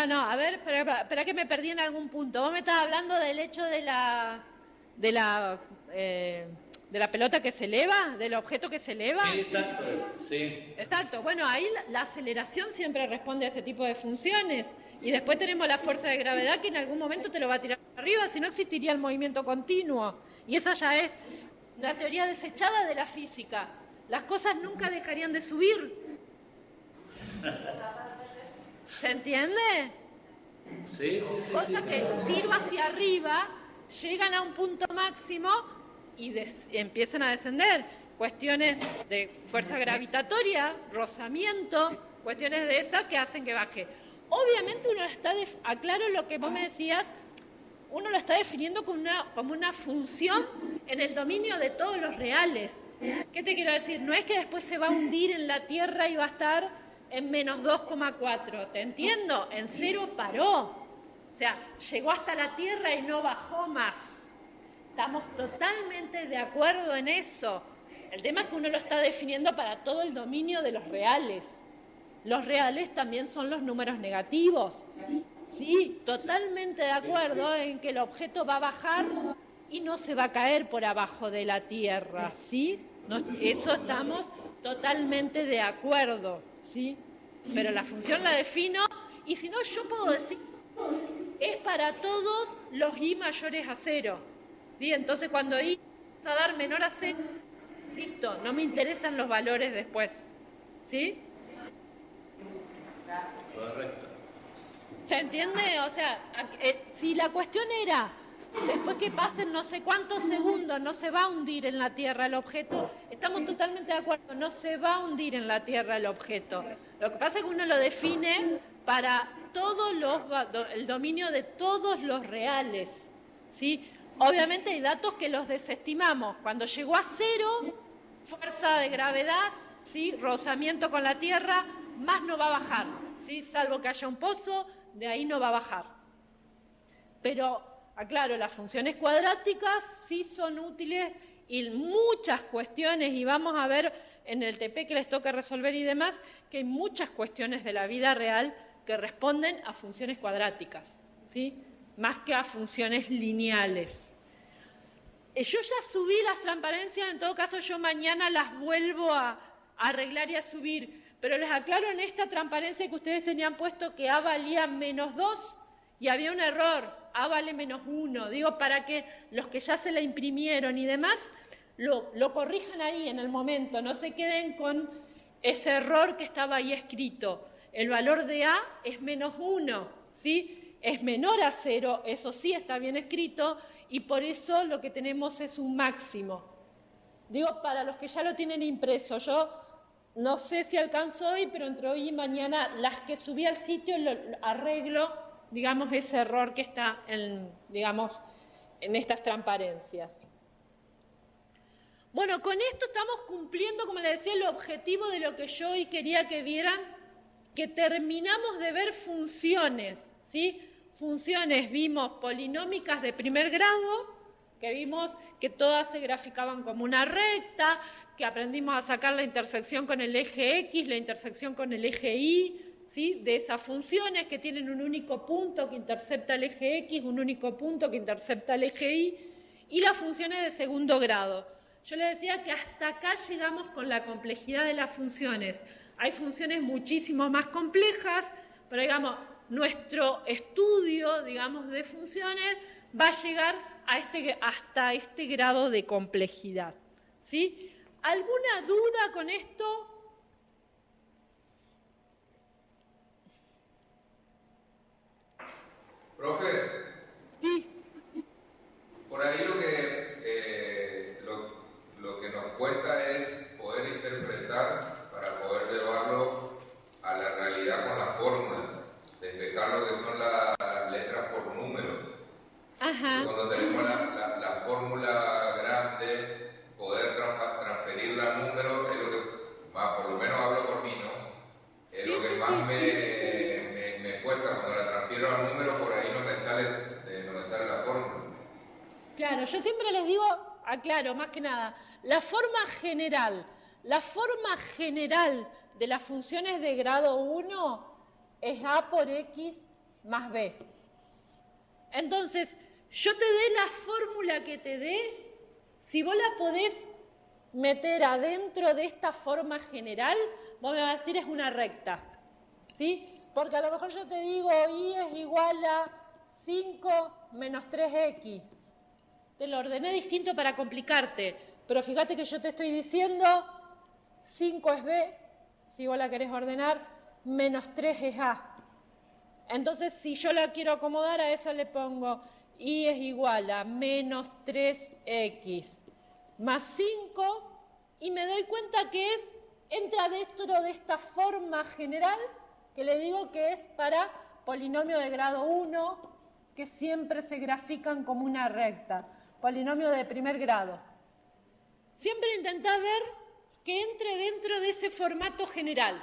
No, a ver, espera que me perdí en algún punto. Vos me estabas hablando del hecho de la pelota que se eleva, del objeto que se eleva. Exacto, sí. Exacto, bueno, ahí la aceleración siempre responde a ese tipo de funciones, y después tenemos la fuerza de gravedad que en algún momento te lo va a tirar arriba, si no existiría el movimiento continuo, y esa ya es la teoría desechada de la física. Las cosas nunca dejarían de subir. ¿Se entiende? Sí. Cosas que tiro hacia arriba, llegan a un punto máximo y empiezan a descender. Cuestiones de fuerza gravitatoria, rozamiento, cuestiones de esas que hacen que baje. Obviamente uno está, aclaro lo que vos me decías, uno lo está definiendo como una función en el dominio de todos los reales. ¿Qué te quiero decir? No es que después se va a hundir en la Tierra y va a estar en menos 2,4. ¿Te entiendo? En cero paró. O sea, llegó hasta la Tierra y no bajó más. Estamos totalmente de acuerdo en eso. El tema es que uno lo está definiendo para todo el dominio de los reales. Los reales también son los números negativos. Sí, totalmente de acuerdo en que el objeto va a bajar y no se va a caer por abajo de la Tierra, ¿sí? Eso estamos totalmente de acuerdo, ¿sí? Pero la función la defino, y si no, yo puedo decir, es para todos los i mayores a 0, ¿sí? Entonces cuando i va a dar menor a 0, listo, no me interesan los valores después, ¿sí? Correcto. ¿Se entiende? O sea, si la cuestión era, después que pasen no sé cuántos segundos, no se va a hundir en la Tierra el objeto, estamos totalmente de acuerdo, no se va a hundir en la Tierra el objeto. Lo que pasa es que uno lo define para el dominio de todos los reales, ¿sí? obviamente hay datos que los desestimamos. Cuando llegó a 0, fuerza de gravedad, ¿sí? Rozamiento con la Tierra, más no va a bajar, ¿sí? Salvo que haya un pozo, de ahí no va a bajar. Pero, aclaro, las funciones cuadráticas sí son útiles y muchas cuestiones, y vamos a ver en el TP que les toca resolver y demás, que hay muchas cuestiones de la vida real que responden a funciones cuadráticas, ¿sí? Más que a funciones lineales. Yo ya subí las transparencias, en todo caso yo mañana las vuelvo a arreglar y a subir, pero les aclaro en esta transparencia que ustedes tenían puesto que A valía -2 y había un error, A vale -1, digo para que los que ya se la imprimieron y demás lo corrijan ahí en el momento, no se queden con ese error que estaba ahí escrito. El valor de A es -1, ¿sí? Es menor a 0, eso sí está bien escrito, y por eso lo que tenemos es un máximo. Digo, para los que ya lo tienen impreso, yo no sé si alcanzo hoy, pero entre hoy y mañana las que subí al sitio lo arreglo, digamos, ese error que está digamos, en estas transparencias. Bueno, con esto estamos cumpliendo, como les decía, el objetivo de lo que yo hoy quería que vieran, que terminamos de ver funciones, ¿sí? Funciones vimos polinómicas de primer grado, que vimos que todas se graficaban como una recta, que aprendimos a sacar la intersección con el eje X, la intersección con el eje Y, ¿sí? De esas funciones que tienen un único punto que intercepta el eje X, un único punto que intercepta el eje Y las funciones de segundo grado. Yo les decía que hasta acá llegamos con la complejidad de las funciones. Hay funciones muchísimo más complejas, pero digamos, nuestro estudio, digamos, de funciones va a llegar hasta este grado de complejidad, ¿sí? ¿Alguna duda con esto? Profe, Sí. por ahí lo que nos cuesta es poder interpretar para poder llevarlo a la realidad con la fórmula, despejar lo que son las letras por números. Ajá. Cuando tenemos la fórmula grande, poder transferirla a números es lo que más, por lo menos hablo por mí, ¿no? Es lo que más me cuesta cuando la transfiero a números, por ahí no me sale la fórmula. Claro, yo siempre les digo, aclaro, más que nada, la forma general de las funciones de grado 1 es A por X más B. Entonces, yo te dé la fórmula que te dé, si vos la podés meter adentro de esta forma general, vos me vas a decir es una recta, ¿sí? Porque a lo mejor yo te digo Y es igual a 5 menos 3X. Te lo ordené distinto para complicarte, pero fíjate que yo te estoy diciendo 5 es B, si vos la querés ordenar, menos 3 es A. Entonces, si yo la quiero acomodar, a eso le pongo Y es igual a menos 3X más 5, y me doy cuenta que entra dentro de esta forma general, que le digo que es para polinomio de grado 1, que siempre se grafican como una recta, polinomio de primer grado. Siempre intentá ver que entre dentro de ese formato general.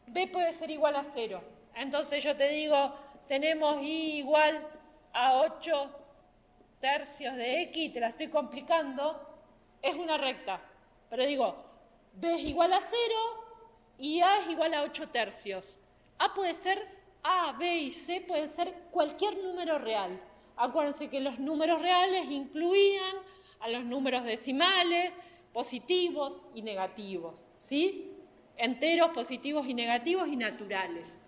B puede ser igual a 0. Entonces yo te digo, tenemos Y igual a 8 tercios de X, te la estoy complicando, es una recta. Pero digo, B es igual a 0 y A es igual a 8 tercios. A puede ser, A, B y C pueden ser cualquier número real. Acuérdense que los números reales incluían a los números decimales, positivos y negativos, ¿sí? Enteros, positivos y negativos y naturales.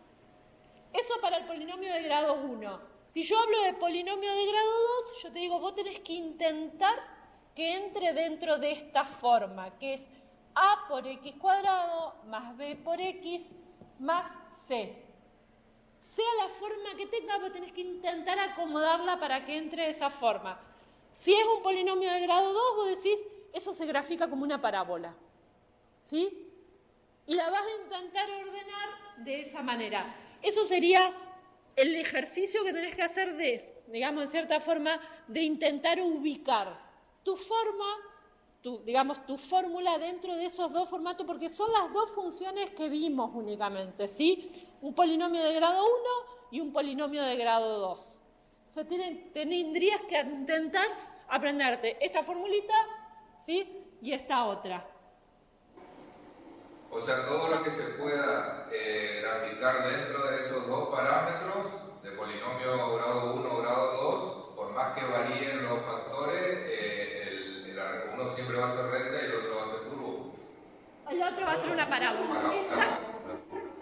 Eso para el polinomio de grado 1. Si yo hablo de polinomio de grado 2, yo te digo, vos tenés que intentar que entre dentro de esta forma, que es A por X cuadrado más B por X más C. Sea la forma que tenga, vos tenés que intentar acomodarla para que entre de esa forma. Si es un polinomio de grado 2, vos decís, eso se grafica como una parábola, ¿sí? Y la vas a intentar ordenar de esa manera. Eso sería el ejercicio que tenés que hacer de digamos, en cierta forma, de intentar ubicar tu forma, tu fórmula dentro de esos dos formatos, porque son las dos funciones que vimos únicamente, ¿sí? Un polinomio de grado 1 y un polinomio de grado 2. O sea, tendrías que intentar aprenderte esta formulita, ¿sí? Y esta otra. O sea, todo lo que se pueda graficar dentro de esos dos parámetros, de polinomio grado 1 o grado 2, por más que varíen los factores, uno siempre va a ser recta y el otro va a ser curvo. El otro va a ser una parábola.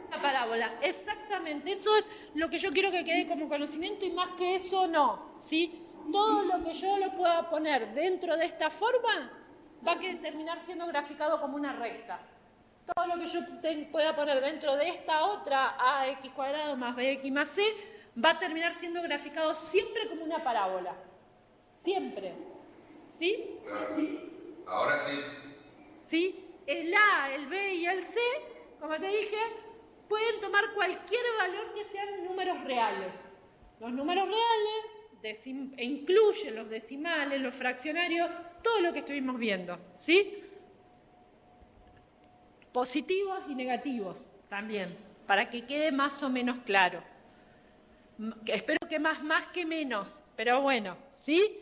Una parábola, exactamente. Eso es lo que yo quiero que quede como conocimiento y más que eso no, ¿sí? Todo lo que yo lo pueda poner dentro de esta forma va a terminar siendo graficado como una recta. Todo lo que yo pueda poner dentro de esta otra ax cuadrado más bx más c va a terminar siendo graficado siempre como una parábola. Siempre. ¿Sí? Sí. Ahora sí. ¿Sí? El A, el B y el C, como te dije, pueden tomar cualquier valor que sean números reales. Los números reales incluyen los decimales, los fraccionarios, todo lo que estuvimos viendo, ¿sí? Positivos y negativos también, para que quede más o menos claro. Espero que más que menos, pero bueno, ¿sí?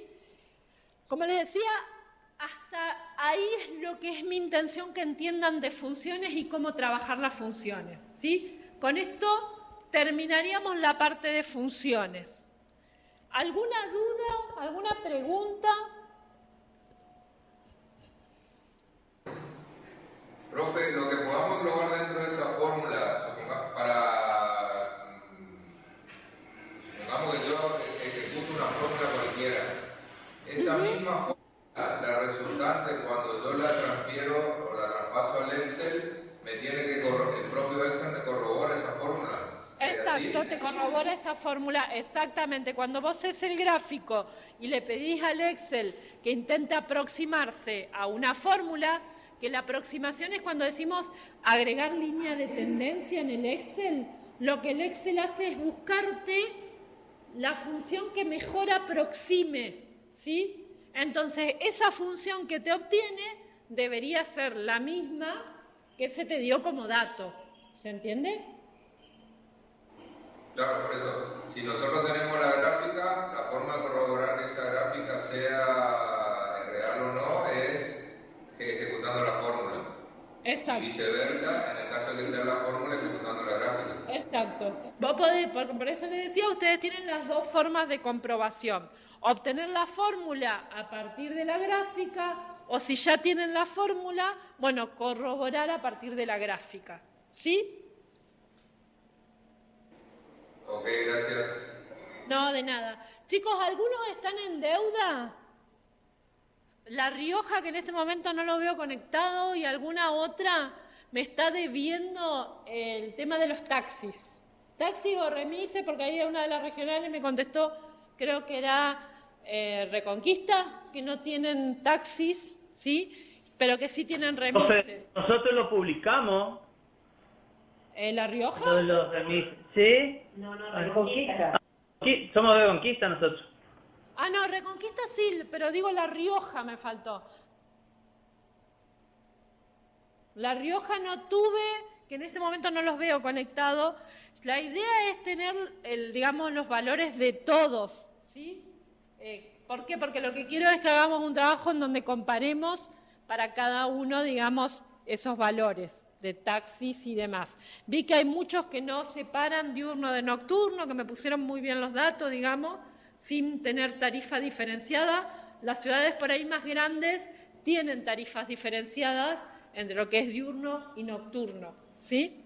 Como les decía, hasta ahí es lo que es mi intención que entiendan de funciones y cómo trabajar las funciones, ¿sí? Con esto terminaríamos la parte de funciones. ¿Alguna duda? ¿Alguna pregunta? Profe, lo que podamos englobar dentro de esa fórmula, supongamos que yo ejecuto una fórmula cualquiera, esa misma fórmula, la resultante, cuando yo la transfiero o la traspaso al Excel, el propio Excel me corrobora esa fórmula. Exacto, te corrobora esa fórmula, exactamente. Cuando vos haces el gráfico y le pedís al Excel que intente aproximarse a una fórmula, que la aproximación es cuando decimos agregar línea de tendencia en el Excel, lo que el Excel hace es buscarte la función que mejor aproxime, ¿sí? Entonces, esa función que te obtiene debería ser la misma que se te dio como dato. ¿Se entiende? Claro, por eso, si nosotros tenemos la gráfica, la forma de corroborar que esa gráfica sea real o no es ejecutando la fórmula. Exacto. Y viceversa, en el caso de que sea la fórmula, ejecutando la gráfica. Exacto. Vos podés, por eso les decía, ustedes tienen las dos formas de comprobación. Obtener la fórmula a partir de la gráfica, o si ya tienen la fórmula, bueno, corroborar a partir de la gráfica. ¿Sí? Ok, gracias. No, de nada. Chicos, ¿algunos están en deuda? La Rioja, que en este momento no lo veo conectado, y alguna otra me está debiendo el tema de los taxis. Taxis o remise, porque ahí una de las regionales me contestó, creo que era Reconquista, que no tienen taxis, ¿sí? Pero que sí tienen remises. Nosotros lo publicamos. ¿La Rioja? Lo de los remises. ¿Sí? No, Reconquista. Somos de Reconquista nosotros. Ah, no, Reconquista sí, pero digo La Rioja me faltó. La Rioja no tuve, que en este momento no los veo conectados. La idea es tener, digamos, los valores de todos, ¿sí? ¿Por qué? Porque lo que quiero es que hagamos un trabajo en donde comparemos para cada uno, digamos, esos valores de taxis y demás. Vi que hay muchos que no separan diurno de nocturno, que me pusieron muy bien los datos, digamos, sin tener tarifa diferenciada. Las ciudades por ahí más grandes tienen tarifas diferenciadas entre lo que es diurno y nocturno, ¿sí?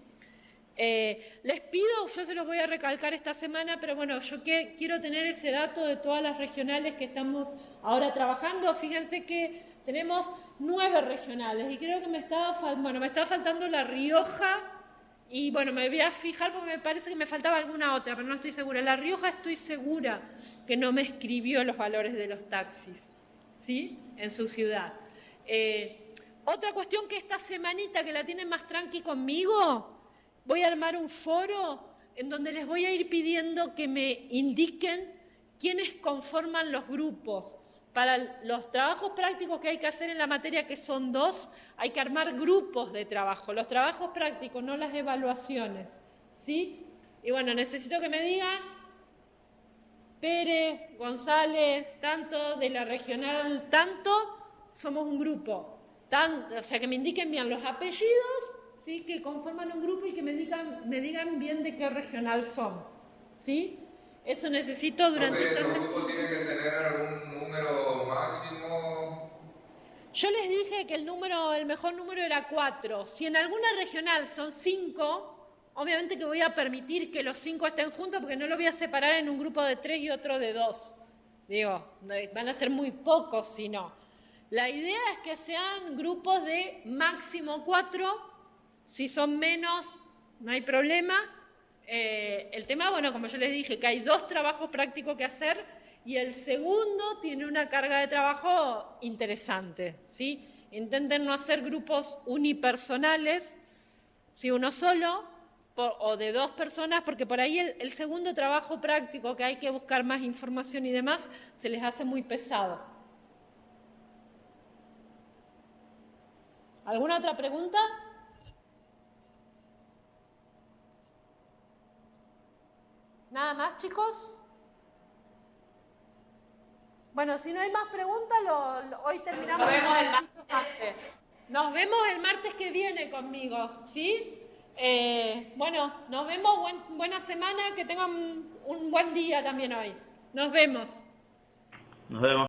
Les pido, yo se los voy a recalcar esta semana, pero bueno, yo quiero tener ese dato de todas las regionales que estamos ahora trabajando. Fíjense que tenemos 9 regionales y creo que me estaba faltando La Rioja y bueno, me voy a fijar porque me parece que me faltaba alguna otra, pero no estoy segura. La Rioja estoy segura que no me escribió los valores de los taxis, ¿sí? En su ciudad. Otra cuestión que esta semanita que la tienen más tranqui conmigo, voy a armar un foro en donde les voy a ir pidiendo que me indiquen quiénes conforman los grupos. Para los trabajos prácticos que hay que hacer en la materia, que son 2, hay que armar grupos de trabajo. Los trabajos prácticos, no las evaluaciones, ¿sí? Y bueno, necesito que me digan, Pérez, González, tanto, de la regional, tanto, somos un grupo. O sea, que me indiquen bien los apellidos, ¿sí? Que conforman un grupo y que me digan bien de qué regional son, ¿sí? Eso necesito durante esta semana. ¿El grupo tiene que tener algún número máximo? Yo les dije que el mejor número era 4. Si en alguna regional son 5, obviamente que voy a permitir que los 5 estén juntos, porque no lo voy a separar en un grupo de 3 y otro de 2. Digo, van a ser muy pocos si no. La idea es que sean grupos de máximo 4. Si son menos, no hay problema. El tema, bueno, como yo les dije, que hay 2 trabajos prácticos que hacer y el segundo tiene una carga de trabajo interesante, ¿sí? Intenten no hacer grupos unipersonales, ¿sí? Uno solo o de 2 personas, porque por ahí el segundo trabajo práctico, que hay que buscar más información y demás, se les hace muy pesado. ¿Alguna otra pregunta? ¿Nada más, chicos? Bueno, si no hay más preguntas, hoy terminamos. Nos vemos el martes. Nos vemos el martes que viene conmigo, ¿sí? Bueno, nos vemos, buena semana, que tengan un buen día también hoy. Nos vemos. Nos vemos.